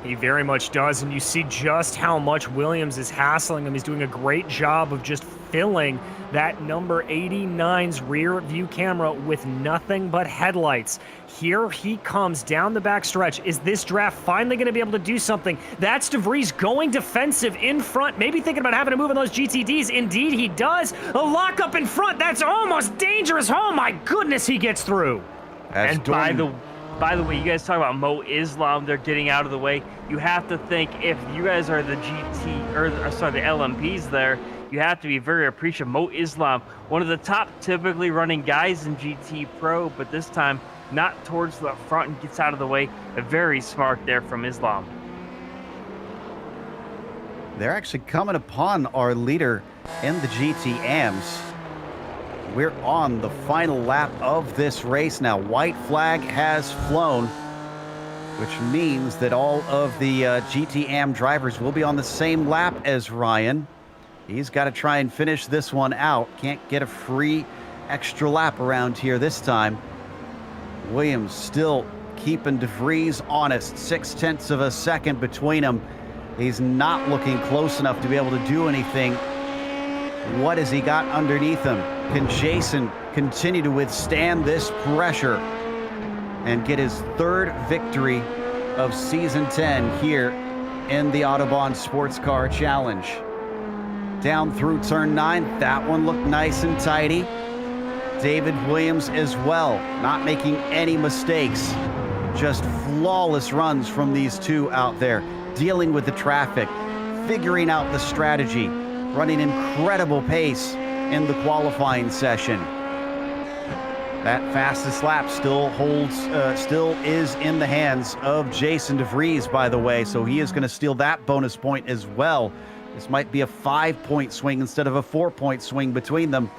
He very much does, and you see just how much Williams is hassling him. He's doing a great job of just filling that number 89's rear view camera with nothing but headlights. Here he comes down the back stretch. Is this draft finally going to be able to do something? That's DeVries going defensive in front, maybe thinking about having to move on those GTDs. Indeed, he does. A lockup in front. That's almost dangerous. Oh, my goodness, he gets through. And by the way, you guys talk about Mo Islam, they're getting out of the way. You have to think, if you guys are the the LMPs there, you have to be very appreciative. Mo Islam, one of the top typically running guys in GT Pro, but this time not towards the front and gets out of the way. Very smart there from Islam. They're actually coming upon our leader in the GTMs. We're on the final lap of this race now. White flag has flown, which means that all of the GTM drivers will be on the same lap as Ryan. He's got to try and finish this one out. Can't get a free extra lap around here this time. Williams still keeping DeVries honest. 0.6 of a second between them. He's not looking close enough to be able to do anything. What has he got underneath him? Can Jason continue to withstand this pressure and get his 3rd victory of Season 10 here in the Autobahn Sportscar Challenge? Down through turn 9, that one looked nice and tidy. David Williams as well, not making any mistakes. Just flawless runs from these two out there, dealing with the traffic, figuring out the strategy, running incredible pace in the qualifying session. That fastest lap still is in the hands of Jason DeVries, by the way, so he is going to steal that bonus point as well. This might be a 5-point swing instead of a 4-point swing between them.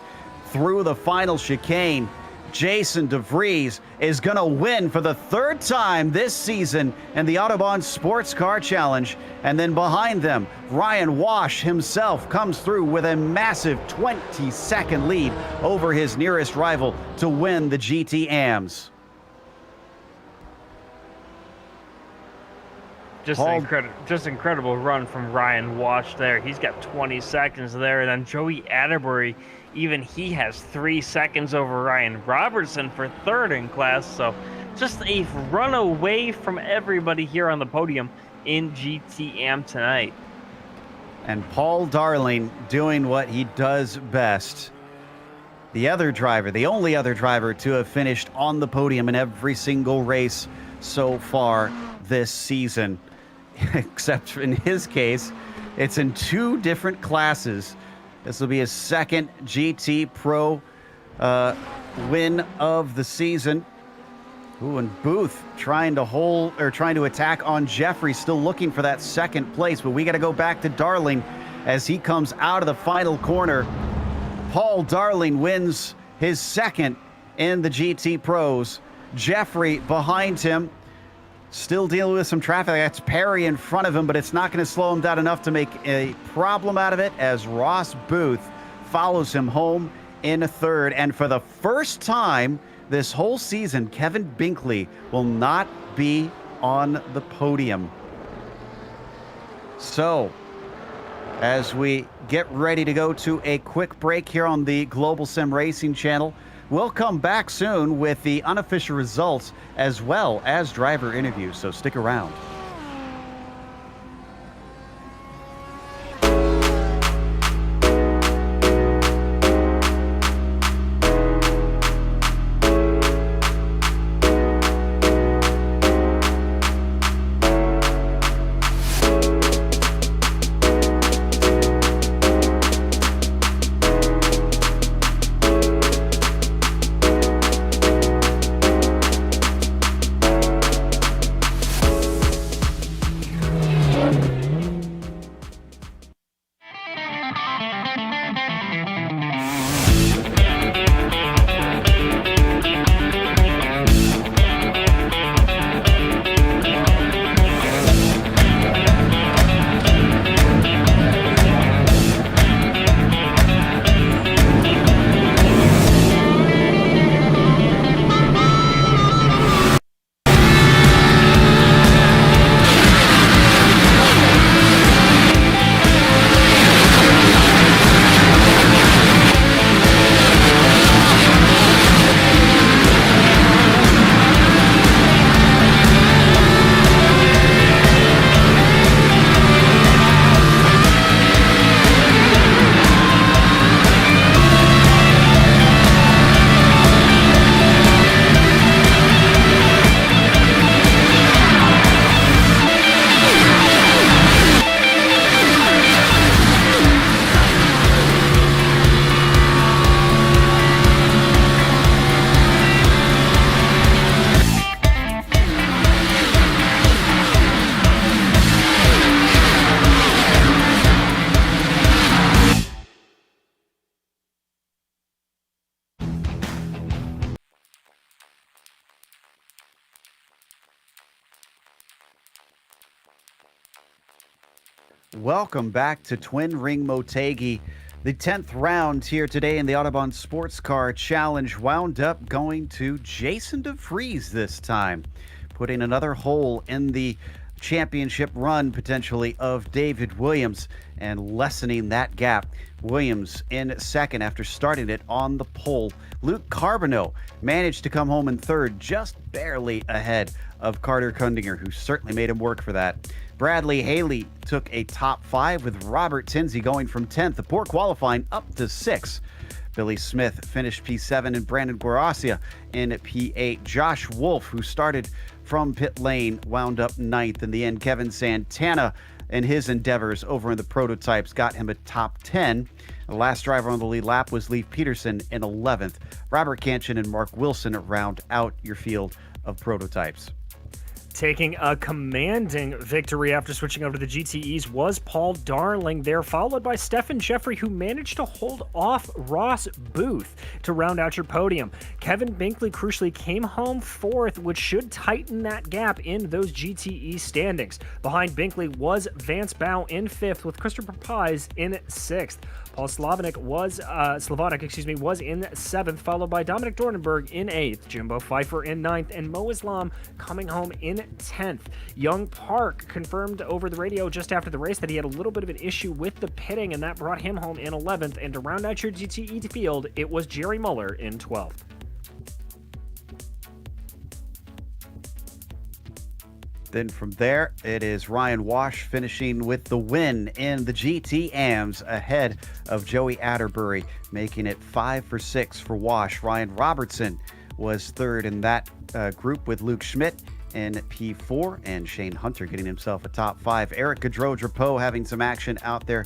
Through the final chicane, Jason DeVries is going to win for the 3rd time this season in the Autobahn Sports Car Challenge. And then behind them, Ryan Wash himself comes through with a massive 20-second lead over his nearest rival to win the GTMs. Just incredible run from Ryan Wash there. He's got 20 seconds there. And then Joey Atterbury, even he has 3 seconds over Ryan Robertson for 3rd in class. So just a run away from everybody here on the podium. in GTM tonight. And Paul Darling doing what he does best. The other driver, the only other driver to have finished on the podium in every single race so far this season. Except in his case, it's in 2 different classes. This will be his second GT Pro win of the season. Ooh, and Booth trying to attack on Jeffrey, still looking for that second place, but we got to go back to Darling as he comes out of the final corner. Paul Darling wins his second in the GT Pros. Jeffrey behind him, still dealing with some traffic. That's Perry in front of him, but it's not going to slow him down enough to make a problem out of it as Ross Booth follows him home in third. And for the first time this whole season, Kevin Binkley will not be on the podium. So, as we get ready to go to a quick break here on the Global SimRacing Channel, we'll come back soon with the unofficial results as well as driver interviews, so stick around. Welcome back to Twin Ring Motegi. The 10th round here today in the Autobahn Sportscar Challenge wound up going to Jason DeVries this time, putting another hole in the championship run potentially of David Williams and lessening that gap. Williams in second after starting it on the pole. Luke Carbonneau managed to come home in third, just barely ahead of Carter Kundinger, who certainly made him work for that. Bradley Haley took a top 5 with Robert Tinsey going from 10th, the poor qualifying up to 6th. Billy Smith finished P7 and Brandon Guaracia in P8. Josh Wolf, who started from pit lane, wound up 9th. In the end, Kevin Santana and his endeavors over in the prototypes got him a top 10. The last driver on the lead lap was Leif Peterson in 11th. Robert Kanchan and Mark Wilson round out your field of prototypes. Taking a commanding victory after switching over to the GTEs was Paul Darling there, followed by Stephen Jeffrey, who managed to hold off Ross Booth to round out your podium. Kevin Binkley crucially came home 4th, which should tighten that gap in those GTE standings. Behind Binkley was Vance Bow in 5th, with Christopher Pies in 6th. Paul Slavonic was in 7th, followed by Dominic Dornenberg in 8th, Jimbo Pfeiffer in 9th, and Mo Islam coming home in 10th. Young Park confirmed over the radio just after the race that he had a little bit of an issue with the pitting, and that brought him home in 11th. And to round out your GTE field, it was Jerry Muller in 12th. Then from there, it is Ryan Wash finishing with the win in the GT AMs ahead of Joey Atterbury, making it 5 for 6 for Wash. Ryan Robertson was third in that group with Luke Schmidt in P4, and Shane Hunter getting himself a top 5. Eric Gaudreau-Drapeau having some action out there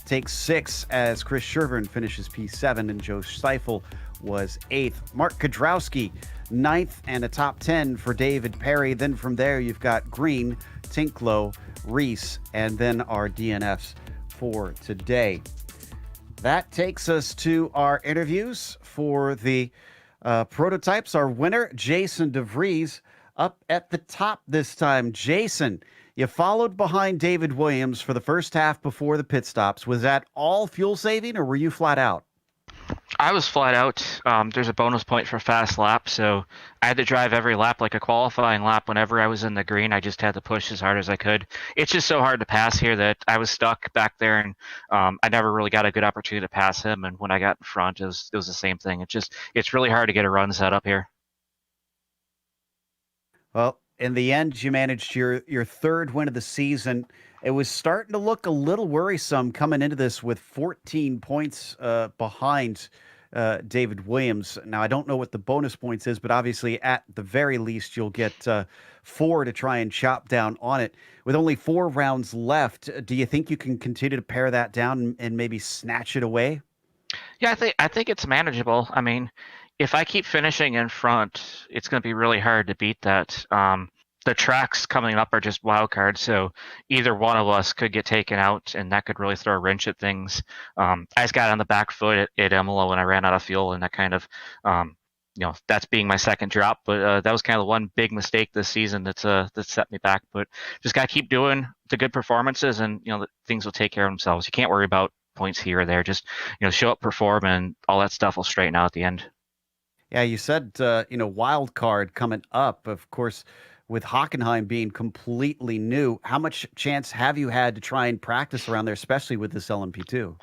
takes 6 as Chris Sherburne finishes P7, and Joe Seifel was 8th. Mark Kodrowski, 9th, and a top 10 for David Perry. Then from there, you've got Green, Tinklow, Reese, and then our DNFs for today. That takes us to our interviews for the prototypes. Our winner, Jason DeVries, up at the top this time. Jason, you followed behind David Williams for the first half before the pit stops. Was that all fuel saving, or were you flat out? I was flat out. There's a bonus point for fast lap, so I had to drive every lap like a qualifying lap. Whenever I was in the green, I just had to push as hard as I could. It's just so hard to pass here that I was stuck back there, and I never really got a good opportunity to pass him. And when I got in front, it was the same thing. It's really hard to get a run set up here. Well, in the end, you managed your third win of the season. It was starting to look a little worrisome coming into this with 14 points behind David Williams. Now, I don't know what the bonus points is, but obviously at the very least, you'll get 4 to try and chop down on it. With only 4 rounds left, do you think you can continue to pare that down and maybe snatch it away? Yeah, I think it's manageable. I mean, if I keep finishing in front, it's going to be really hard to beat that. The tracks coming up are just wild cards, so either one of us could get taken out, and that could really throw a wrench at things. I just got on the back foot at Imola when I ran out of fuel, and that kind of, that's being my second drop. But that was kind of the one big mistake this season that set me back. But just got to keep doing the good performances, and things will take care of themselves. You can't worry about points here or there. Just show up, perform, and all that stuff will straighten out at the end. Yeah, you said wild card coming up, of course. With Hockenheim being completely new, how much chance have you had to try and practice around there, especially with this LMP2?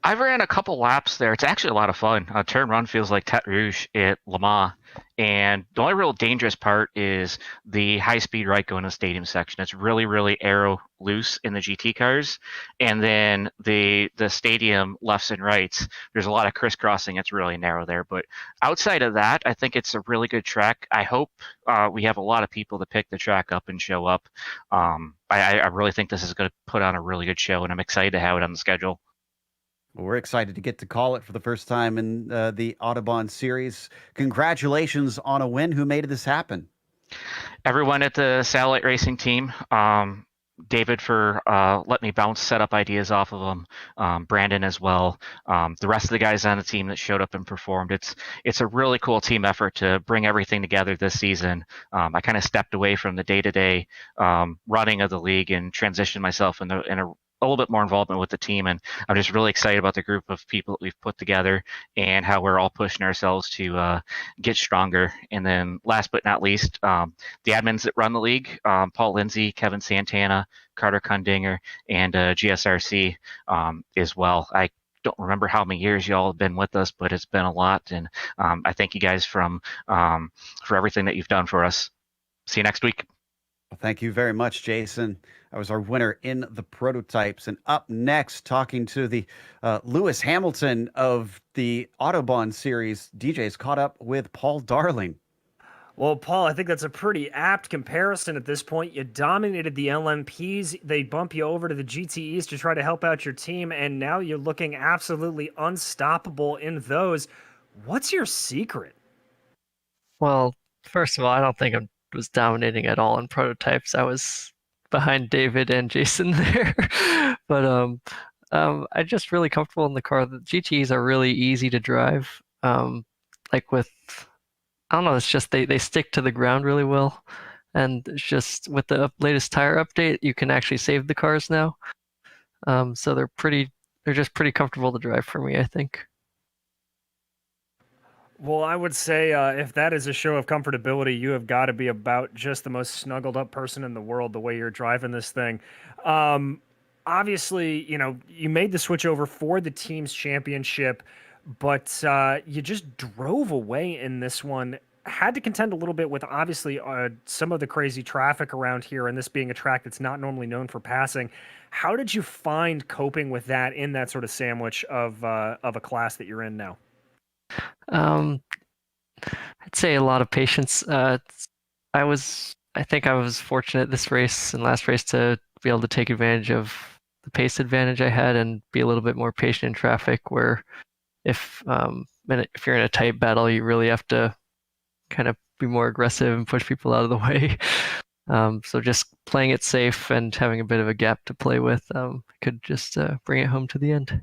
I've ran a couple laps there. It's actually a lot of fun. Turn run feels like Tete Rouge at Le Mans. And the only real dangerous part is the high-speed right going to the stadium section. It's really, really aero loose in the GT cars. And then the stadium lefts and rights, there's a lot of crisscrossing. It's really narrow there. But outside of that, I think it's a really good track. I hope we have a lot of people to pick the track up and show up. I really think this is going to put on a really good show, and I'm excited to have it on the schedule. Well, we're excited to get to call it for the first time in the Autobahn series. Congratulations on a win. Who made this happen? Everyone at the satellite racing team. David for letting me bounce setup ideas off of them. Brandon as well. The rest of the guys on the team that showed up and performed. It's a really cool team effort to bring everything together this season. I kind of stepped away from the day-to-day running of the league and transitioned myself in a little bit more involvement with the team, and I'm just really excited about the group of people that we've put together and how we're all pushing ourselves to get stronger. And then last but not least, the admins that run the league, Paul Lindsay, Kevin Santana, Carter Kundinger, and GSRC as well. I don't remember how many years y'all have been with us, but it's been a lot, and I thank you guys for everything that you've done for us. See you next week. Well, thank you very much, Jason. That was our winner in the prototypes. And up next, talking to the Lewis Hamilton of the Autobahn series, DJ's caught up with Paul Darling. Well, Paul, I think that's a pretty apt comparison at this point. You dominated the LMPs. They bump you over to the GTEs to try to help out your team, and now you're looking absolutely unstoppable in those. What's your secret? Well, first of all, I don't think I was dominating at all in prototypes. I was behind David and Jason there. But I'm just really comfortable in the car. The GTEs are really easy to drive. I don't know, it's just they stick to the ground really well. And it's just with the latest tire update, you can actually save the cars now. So they're just pretty comfortable to drive for me, I think. Well, I would say if that is a show of comfortability, you have got to be about just the most snuggled up person in the world, the way you're driving this thing. Obviously, you made the switch over for the team's championship, but you just drove away in this one. had to contend a little bit with obviously some of the crazy traffic around here, and this being a track that's not normally known for passing. How did you find coping with that in that sort of sandwich of a class that you're in now? Um, I'd say a lot of patience. I think I was fortunate this race and last race to be able to take advantage of the pace advantage I had and be a little bit more patient in traffic. Where if you're in a tight battle, you really have to kind of be more aggressive and push people out of the way. So just playing it safe and having a bit of a gap to play with could just bring it home to the end.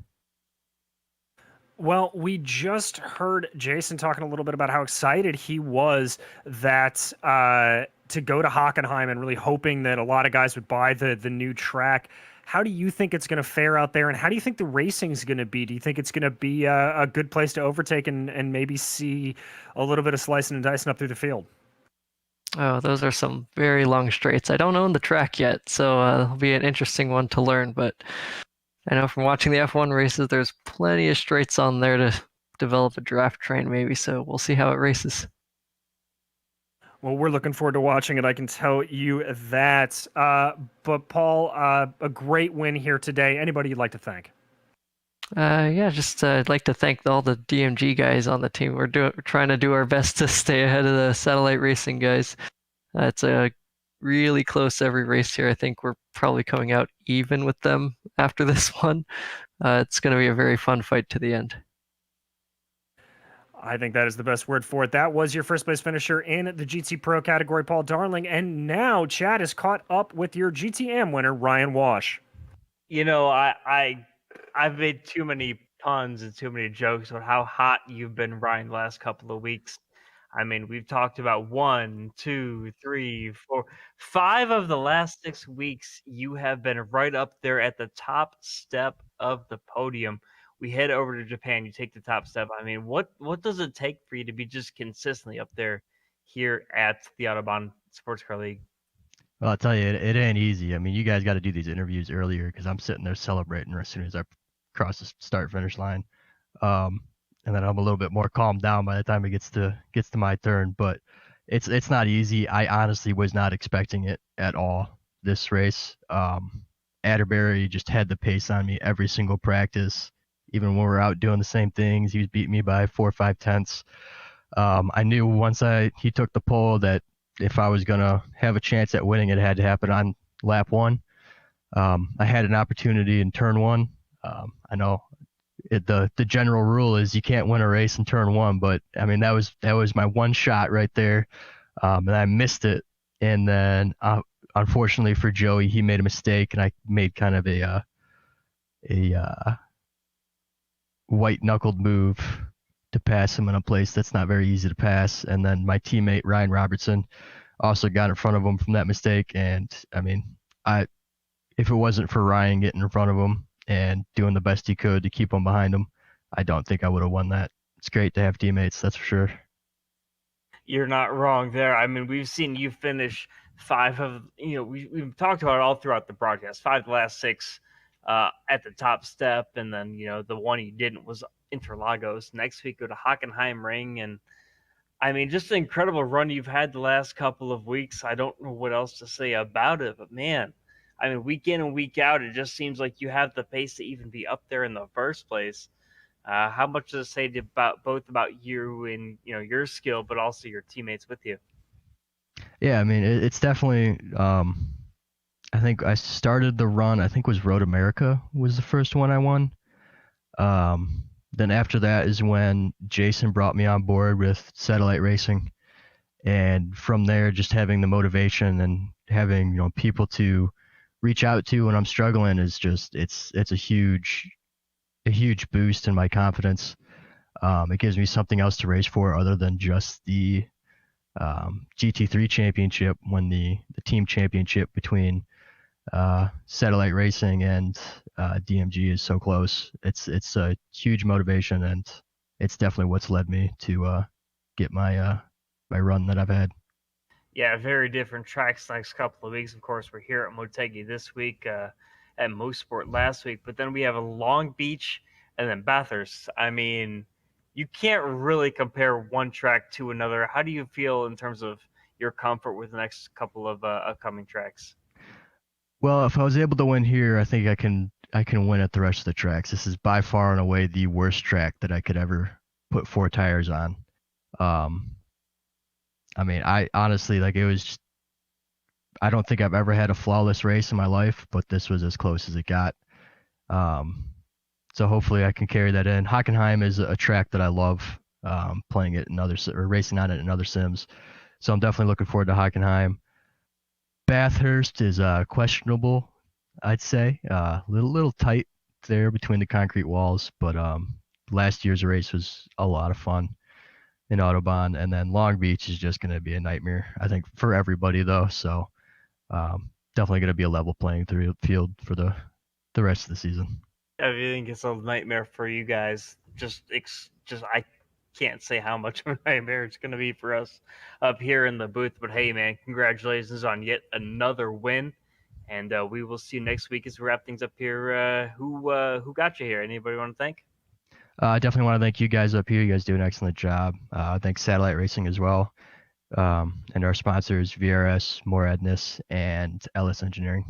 Well, we just heard Jason talking a little bit about how excited he was that to go to Hockenheim and really hoping that a lot of guys would buy the new track. How do you think it's going to fare out there, and how do you think the racing is going to be? Do you think it's going to be a good place to overtake and maybe see a little bit of slicing and dicing up through the field? Oh, those are some very long straights. I don't own the track yet, so it'll be an interesting one to learn. But I know from watching the F1 races, there's plenty of straights on there to develop a draft train, maybe. So we'll see how it races. Well, we're looking forward to watching it. I can tell you that. But Paul, a great win here today. Anybody you'd like to thank? Yeah, just I'd like to thank all the DMG guys on the team. We're trying to do our best to stay ahead of the satellite racing guys. It's a really close every race here. I think we're probably coming out even with them after this one. It's going to be a very fun fight to the end. I think that is the best word for it. That was your first place finisher in the GT Pro category, Paul Darling. And now Chad is caught up with your GTM winner, Ryan Wash. You know, I've made too many puns and too many jokes about how hot you've been, Ryan, the last couple of weeks. I mean, we've talked about 1, 2, 3, 4, 5 of the last 6 weeks. You have been right up there at the top step of the podium. We head over to Japan. You take the top step. I mean, what does it take for you to be just consistently up there here at the Autobahn Sportscar League? Well, I'll tell you, it ain't easy. I mean, you guys got to do these interviews earlier because I'm sitting there celebrating as soon as I cross the start finish line, and then I'm a little bit more calmed down by the time it gets to my turn. But it's not easy. I honestly was not expecting it at all this race. Atterbury just had the pace on me every single practice, even when we were out doing the same things. He was beating me by 4 or 5 tenths. I knew once he took the pole that if I was going to have a chance at winning, it had to happen on lap 1. I had an opportunity in turn 1. I know the general rule is you can't win a race in turn 1, but I mean, that was my one shot right there. And I missed it. And then, unfortunately for Joey, he made a mistake and I made kind of a white knuckled move to pass him in a place that's not very easy to pass. And then my teammate Ryan Robertson also got in front of him from that mistake. And I mean, if it wasn't for Ryan getting in front of him and doing the best he could to keep him behind him, I don't think I would have won that. It's great to have teammates, that's for sure. You're not wrong there. I mean, we've seen you finish 5 of, we've talked about it all throughout the broadcast, 5 of the last 6 at the top step. And then, the one you didn't was Interlagos. Next week, go to Hockenheim Ring. And I mean, just an incredible run you've had the last couple of weeks. I don't know what else to say about it, but man, I mean, week in and week out, it just seems like you have the pace to even be up there in the first place. How much does it say both about you and your skill, but also your teammates with you? Yeah, I mean, it's definitely. I think I started the run. I think it was Road America was the first one I won. Then after that is when Jason brought me on board with satellite racing, and from there, just having the motivation and having people to reach out to when I'm struggling is just it's a huge boost in my confidence. It gives me something else to race for other than just the GT3 championship, when the team championship between satellite racing and DMG is so close. It's a huge motivation, and it's definitely what's led me to get my run that I've had. Yeah, very different tracks next couple of weeks. Of course, we're here at Motegi this week, at Mosport last week, but then we have a Long Beach and then Bathurst. I mean, you can't really compare one track to another. How do you feel in terms of your comfort with the next couple of upcoming tracks? Well, if I was able to win here, I think I can win at the rest of the tracks. This is by far and away the worst track that I could ever put 4 tires on. I mean, I honestly, like, it was just, I don't think I've ever had a flawless race in my life, but this was as close as it got. So hopefully I can carry that in. Hockenheim is a track that I love, playing it in or racing on it in other sims. So I'm definitely looking forward to Hockenheim. Bathurst is questionable, I'd say. Little tight there between the concrete walls, but last year's race was a lot of fun in Autobahn, and then Long Beach is just going to be a nightmare, I think, for everybody though. So definitely going to be a level playing field for the rest of the season. I think it's a nightmare for you guys. Just I can't say how much of a nightmare it's going to be for us up here in the booth. But hey, man, congratulations on yet another win, and we will see you next week as we wrap things up here. Who got you here? Anybody want to thank? I definitely want to thank you guys up here. You guys do an excellent job. Thanks Satellite Racing as well, and our sponsors VRS, Moradness, and Ellis Engineering.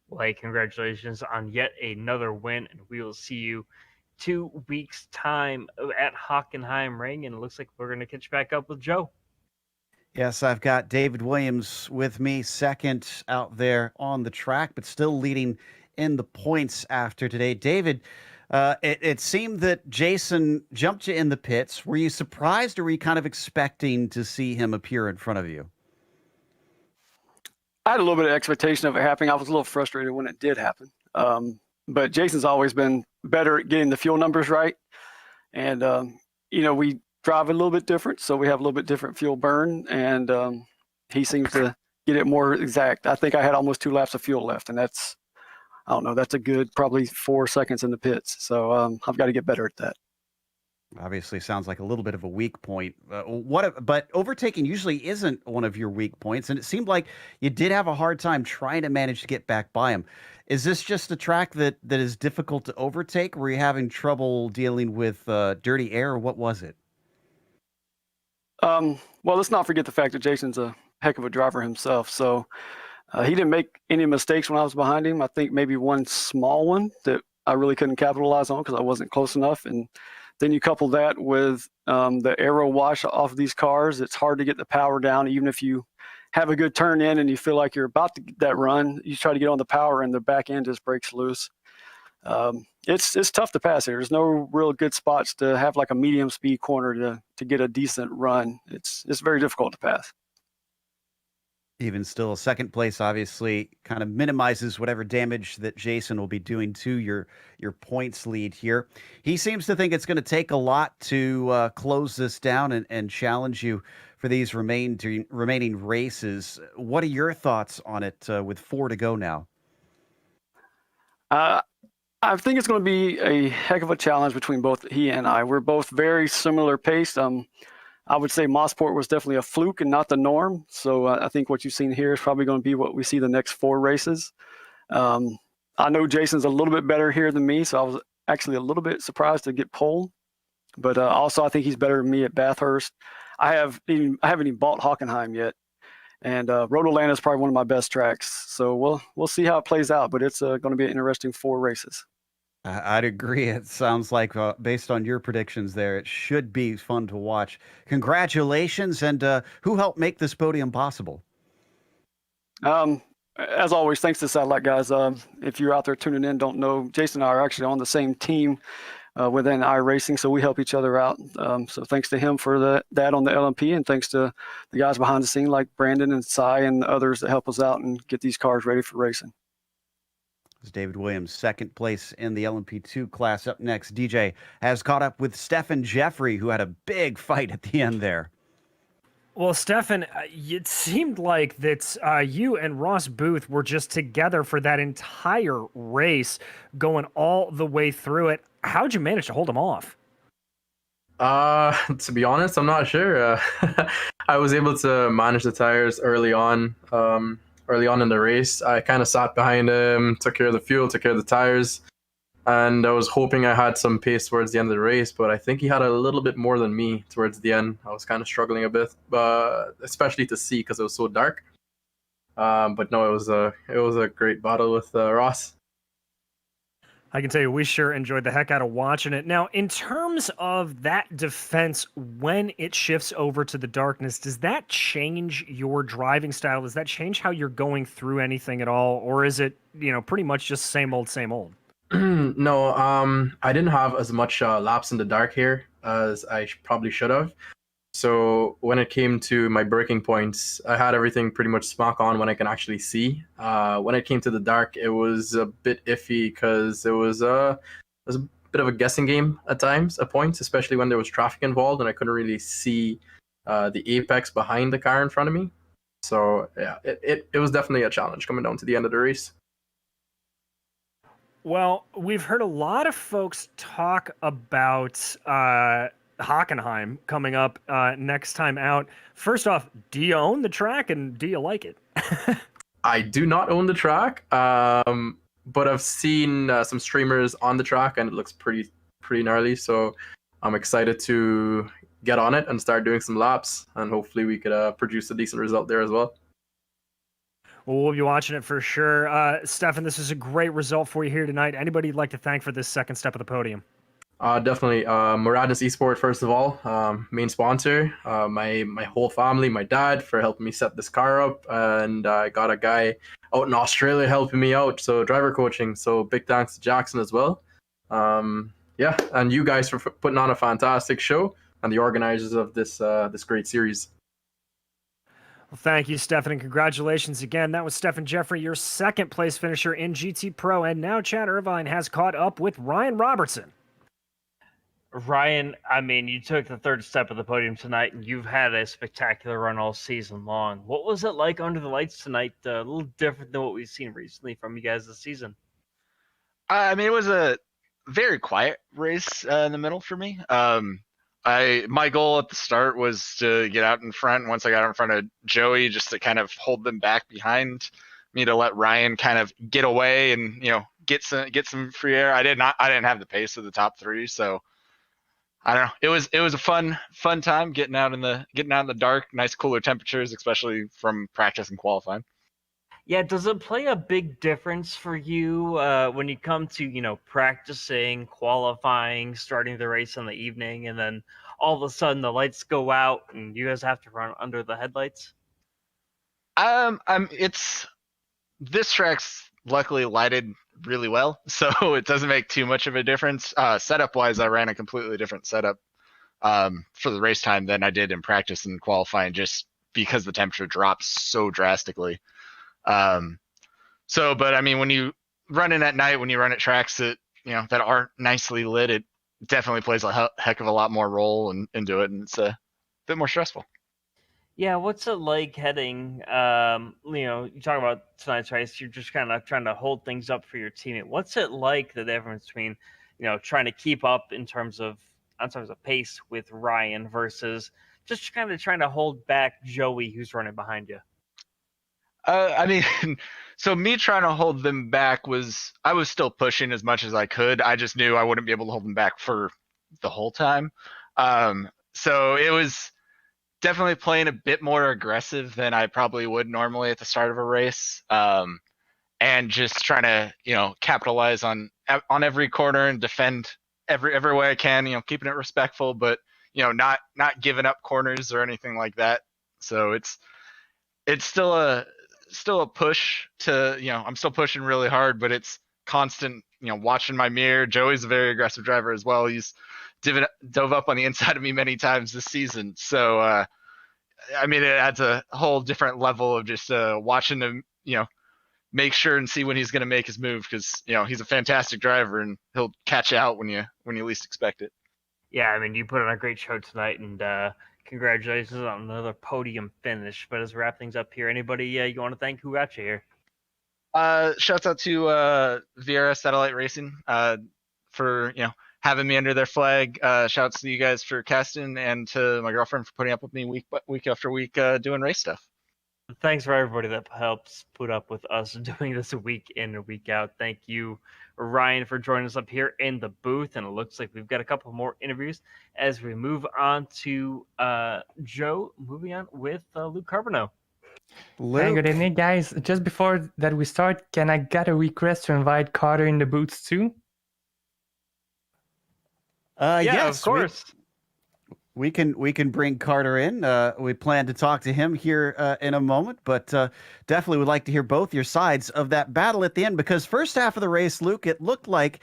Well, hey, congratulations on yet another win, and we will see you 2 weeks' time at Hockenheim Ring, and it looks like we're going to catch back up with Joe. Yes, I've got David Williams with me, second out there on the track, but still leading in the points after today. David, it seemed that Jason jumped you in the pits. Were you surprised, or were you kind of expecting to see him appear in front of you? I had a little bit of expectation of it happening. I was a little frustrated when it did happen. But Jason's always been better at getting the fuel numbers right. And, we drive a little bit different, so we have a little bit different fuel burn. And he seems to get it more exact. I think I had almost 2 laps of fuel left, and that's a good probably 4 seconds in the pits. So I've got to get better at that. Obviously, sounds like a little bit of a weak point. But overtaking usually isn't one of your weak points, and it seemed like you did have a hard time trying to manage to get back by him. Is this just a track that is difficult to overtake? Were you having trouble dealing with dirty air, or what was it? Well, let's not forget the fact that Jason's a heck of a driver himself. So he didn't make any mistakes when I was behind him. I think maybe one small one that I really couldn't capitalize on because I wasn't close enough. And then you couple that with the aero wash off of these cars. It's hard to get the power down, even if you have a good turn in and you feel like you're about to get that run. You try to get on the power and the back end just breaks loose. It's tough to pass here. There's no real good spots to have like a medium speed corner to get a decent run. It's very difficult to pass. Even still, second place obviously kind of minimizes whatever damage that Jason will be doing to your points lead here. He seems to think it's going to take a lot to close this down and challenge you for these remaining races. What are your thoughts on it with 4 to go now? I think it's going to be a heck of a challenge between both he and I. We're both very similar paced. I would say Mossport was definitely a fluke and not the norm. So I think what you've seen here is probably going to be what we see the next 4 races. I know Jason's a little bit better here than me, so I was actually a little bit surprised to get pole. But also, I think he's better than me at Bathurst. I haven't even bought Hockenheim yet, and Rotoland is probably one of my best tracks. So we'll see how it plays out. But it's going to be an interesting 4 races. I'd agree. It sounds like, based on your predictions there, it should be fun to watch. Congratulations, and who helped make this podium possible? As always, thanks to Satellite guys. If you're out there tuning in, don't know, Jason and I are actually on the same team within iRacing, so we help each other out. So thanks to him for that on the LMP, and thanks to the guys behind the scene like Brandon and Cy and others that help us out and get these cars ready for racing. David Williams, second place in the LMP2 class. Up next, DJ has caught up with Stefan Jeffrey, who had a big fight at the end there. Well, Stefan, it seemed like that you and Ross Booth were just together for that entire race, going all the way through it. How'd you manage to hold him off? To be honest, I'm not sure. I was able to manage the tires early on in the race. I kind of sat behind him, took care of the fuel, took care of the tires. and I was hoping I had some pace towards the end of the race, but I think he had a little bit more than me towards the end. I was kind of struggling a bit, but especially to see because it was so dark. But no, it was a great battle with Ross. I can tell you, we sure enjoyed the heck out of watching it. Now, in terms of that defense, when it shifts over to the darkness, does that change your driving style? Does that change how you're going through anything at all? Or is it, pretty much just same old, same old? No, I didn't have as much laps in the dark here as I probably should have. So when it came to my braking points, I had everything pretty much smack on when I can actually see. When it came to the dark, it was a bit iffy because it was a bit of a guessing game at times, at points, especially when there was traffic involved and I couldn't really see the apex behind the car in front of me. So yeah, it was definitely a challenge coming down to the end of the race. Well, we've heard a lot of folks talk about Hockenheim coming up next time out. First off, do you own the track and do you like it? I do not own the track, but I've seen some streamers on the track and it looks pretty gnarly. So I'm excited to get on it and start doing some laps, and hopefully we could produce a decent result there as well. Well, we'll be watching it for sure. Stefan, this is a great result for you here tonight. Anybody you'd like to thank for this second step of the podium? Definitely. Muradin's Esport, first of all, main sponsor. My whole family, my dad for helping me set this car up, and I got a guy out in Australia helping me out, so driver coaching. So big thanks to Jackson as well. Yeah, and you guys for putting on a fantastic show, and the organizers of this great series. Well, thank you, Stefan, and congratulations again. That was Stefan Jeffrey, your second place finisher in GT Pro, and now Chad Irvine has caught up with Ryan Robertson. Ryan, I mean, you took the third step of the podium tonight, and you've had a spectacular run all season long. What was it like under the lights tonight? A little different than what we've seen recently from you guys this season. I mean, it was a very quiet race in the middle for me. My goal at the start was to get out in front. Once I got in front of Joey, just to kind of hold them back behind me, to let Ryan kind of get away and get some free air. I didn't have the pace of the top three, so I don't know. It was a fun time getting out in the dark, nice cooler temperatures, especially from practice and qualifying. Yeah, does it play a big difference for you when you come to, practicing, qualifying, starting the race in the evening, and then all of a sudden the lights go out and you guys have to run under the headlights? This track's luckily lighted really well, so it doesn't make too much of a difference. Setup wise, I ran a completely different setup for the race time than I did in practice and qualifying, just because the temperature drops so drastically. But I mean, when you run in at night, when you run at tracks that that aren't nicely lit, it definitely plays a heck of a lot more role into it, and it's a bit more stressful. Yeah, what's it like heading? You talk about tonight's race. You're just kind of trying to hold things up for your teammate. What's it like, the difference between trying to keep up in terms of pace with Ryan versus just kind of trying to hold back Joey, who's running behind you? I mean, so me trying to hold them back I was still pushing as much as I could. I just knew I wouldn't be able to hold them back for the whole time. So it was definitely playing a bit more aggressive than I probably would normally at the start of a race. And just trying to, capitalize on every corner and defend every way I can, keeping it respectful, but, not giving up corners or anything like that. So it's still a push to, I'm still pushing really hard, but it's constant, watching my mirror. Joey's a very aggressive driver as well. He's dove up on the inside of me many times this season. So, I mean, it adds a whole different level of just watching him, make sure and see when he's going to make his move, because, he's a fantastic driver and he'll catch out when you least expect it. Yeah, I mean, you put on a great show tonight, and congratulations on another podium finish. But as we wrap things up here, anybody you want to thank who got you here? Shouts out to Vieira Satellite Racing for having me under their flag. Shouts to you guys for casting, and to my girlfriend for putting up with me week after week doing race stuff. Thanks for everybody that helps put up with us doing this week in and week out. Thank you, Ryan, for joining us up here in the booth. And it looks like we've got a couple more interviews as we move on to Joe, moving on with Luke Carbonneau. Hey, good Luke. evening, guys. Just before that we start, can I get a request to invite Carter in the booth too? Yeah, Yes, of course. we can bring Carter in. We plan to talk to him here in a moment, but definitely would like to hear both your sides of that battle at the end, because first half of the race, Luke, it looked like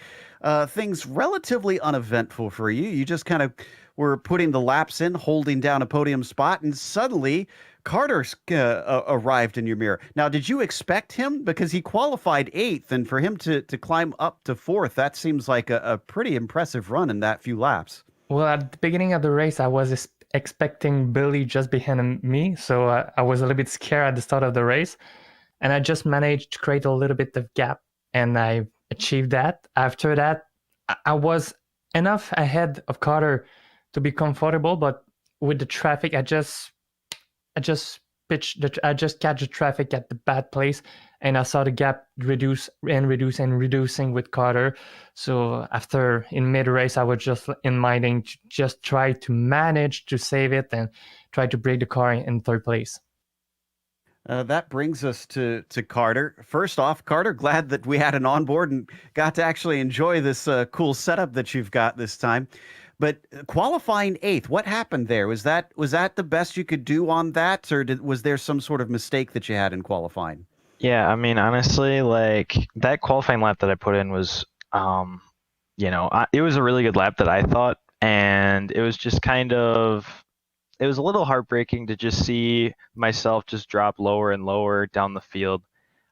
things relatively uneventful for you. You just kind of were putting the laps in, holding down a podium spot, and suddenly Carter arrived in your mirror. Now, did you expect him? Because he qualified 8th, and for him to climb up to 4th, that seems like a pretty impressive run in that few laps. Well, at the beginning of the race, I was expecting Billy just behind me, so I was a little bit scared at the start of the race, and I just managed to create a little bit of gap, and I achieved that. After that, I was enough ahead of Carter to be comfortable, but with the traffic, I just I just catch the traffic at the bad place, and I saw the gap reducing with Carter. So after in mid race, I was just in minding to just try to manage to save it and try to break the car in 3rd place. That brings us to Carter. First off, Carter, glad that we had an onboard and got to actually enjoy this cool setup that you've got this time. But qualifying 8th, what happened there? Was that the best you could do on that, or was there some sort of mistake that you had in qualifying? Yeah, I mean, honestly, like that qualifying lap that I put in was, it was a really good lap that I thought, and it was just it was a little heartbreaking to just see myself just drop lower and lower down the field.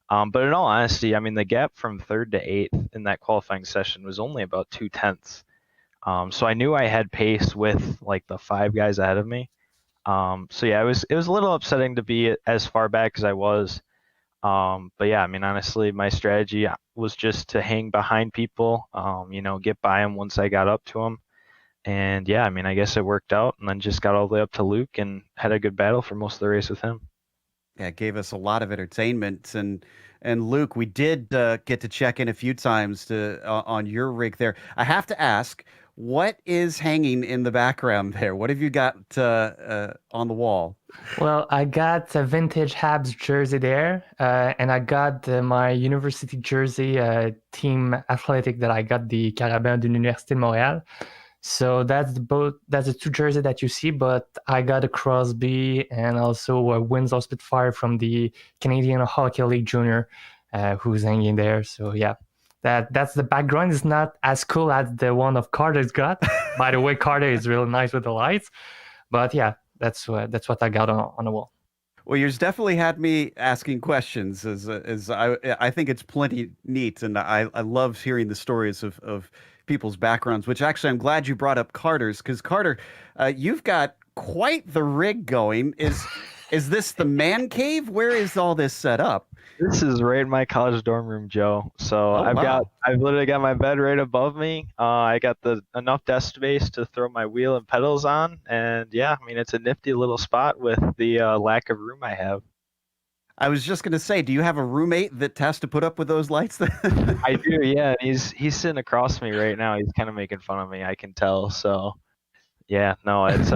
But in all honesty, I mean, the gap from 3rd to 8th in that qualifying session was only about 0.2. So I knew I had pace with like the 5 guys ahead of me. So yeah, it was a little upsetting to be as far back as I was. But yeah, I mean, honestly, my strategy was just to hang behind people, get by them once I got up to them. And yeah, I mean, I guess it worked out, and then just got all the way up to Luke and had a good battle for most of the race with him. Yeah, it gave us a lot of entertainment. And Luke, we did get to check in a few times on your rig there. I have to ask, what is hanging in the background there? What have you got on the wall? Well, I got a vintage Habs jersey there, and I got my university jersey, team athletic that I got the Carabin de l'Université de Montréal. So that's the 2 jerseys that you see, but I got a Crosby and also a Windsor Spitfire from the Canadian Hockey League Junior, who's hanging there. So yeah, that's the background. Is not as cool as the one of Carter's got. By the way, Carter is really nice with the lights, but yeah, that's what I got on the wall. Well, yours definitely had me asking questions, as I think it's plenty neat, and I love hearing the stories of people's backgrounds, which actually I'm glad you brought up Carter's, because Carter, you've got quite the rig going. Is this the man cave? Where is all this set up? This is right in my college dorm room, Joe. So I've literally got my bed right above me. I got enough desk space to throw my wheel and pedals on, and yeah, I mean, it's a nifty little spot with the lack of room I have. I was just gonna say, do you have a roommate that has to put up with those lights? I do, yeah. He's sitting across me right now. He's kind of making fun of me, I can tell. So yeah, no, it's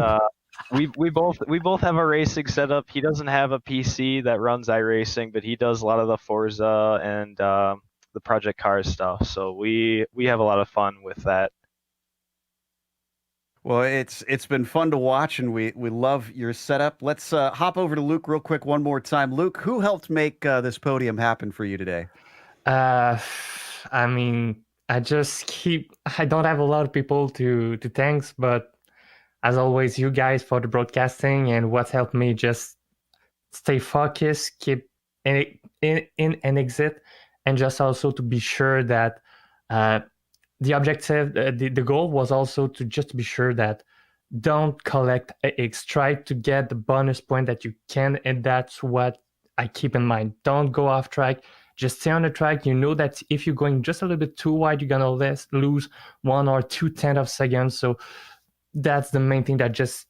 we both have a racing setup. He doesn't have a PC that runs iRacing, but he does a lot of the Forza and the Project Cars stuff. So we have a lot of fun with that. Well, it's been fun to watch, and we love your setup. Let's hop over to Luke real quick one more time. Luke, who helped make this podium happen for you today? I mean, I don't have a lot of people to thanks, but as always, you guys for the broadcasting and what helped me just stay focused, keep in and exit, and just also to be sure that the objective, the goal was also to just be sure that don't collect X, try to get the bonus point that you can, and that's what I keep in mind. Don't go off track. Just stay on the track. You know that if you're going just a little bit too wide, you're gonna lose 1 or 2 tenths of seconds. So that's the main thing that just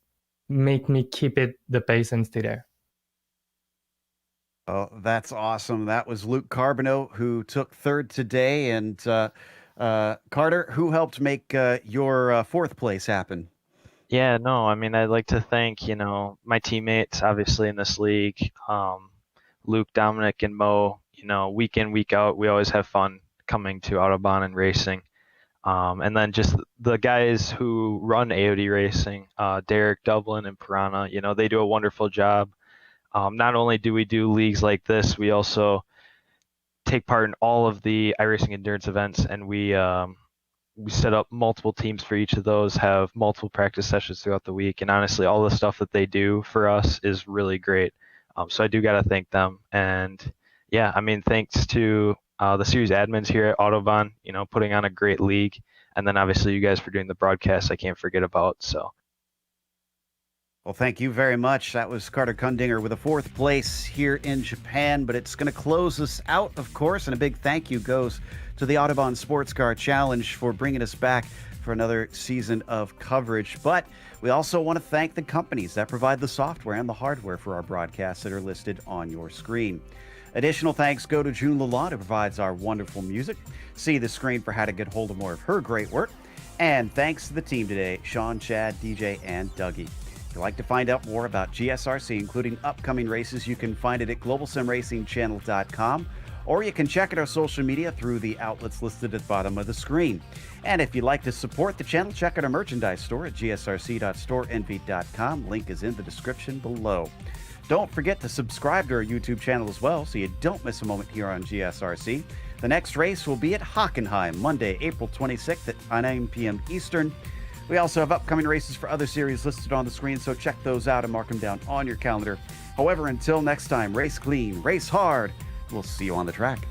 make me keep the pace and stay there. Oh, that's awesome. That was Luke Carbonneau, who took third today. And Carter, who helped make your fourth place happen? Yeah, no, I mean, I'd like to thank, my teammates, obviously, in this league, Luke, Dominic, and Mo. Week in, week out, we always have fun coming to Autobahn and racing. And then just the guys who run AOD Racing, Derek, Dublin, and Piranha, they do a wonderful job. Not only do we do leagues like this, we also take part in all of the iRacing endurance events, and we set up multiple teams for each of those, have multiple practice sessions throughout the week, and honestly, all the stuff that they do for us is really great. So I do got to thank them. And yeah, I mean, thanks to the series admins here at Autobahn, putting on a great league. And then obviously you guys for doing the broadcast, I can't forget about. So. Well, thank you very much. That was Carter Kundinger with a fourth place here in Japan, but it's going to close us out, of course, and a big thank you goes to the Autobahn Sportscar Challenge for bringing us back for another season of coverage. But we also want to thank the companies that provide the software and the hardware for our broadcasts that are listed on your screen. Additional thanks go to June Lalonde, who provides our wonderful music. See the screen for how to get hold of more of her great work. And thanks to the team today, Sean, Chad, DJ, and Dougie. If you'd like to find out more about GSRC, including upcoming races, you can find it at globalsimracingchannel.com, or you can check out our social media through the outlets listed at the bottom of the screen. And if you'd like to support the channel, check out our merchandise store at gsrc.storeenvy.com. Link is in the description below. Don't forget to subscribe to our YouTube channel as well so you don't miss a moment here on GSRC. The next race will be at Hockenheim, Monday, April 26th at 9 p.m. Eastern. We also have upcoming races for other series listed on the screen, so check those out and mark them down on your calendar. However, until next time, race clean, race hard. We'll see you on the track.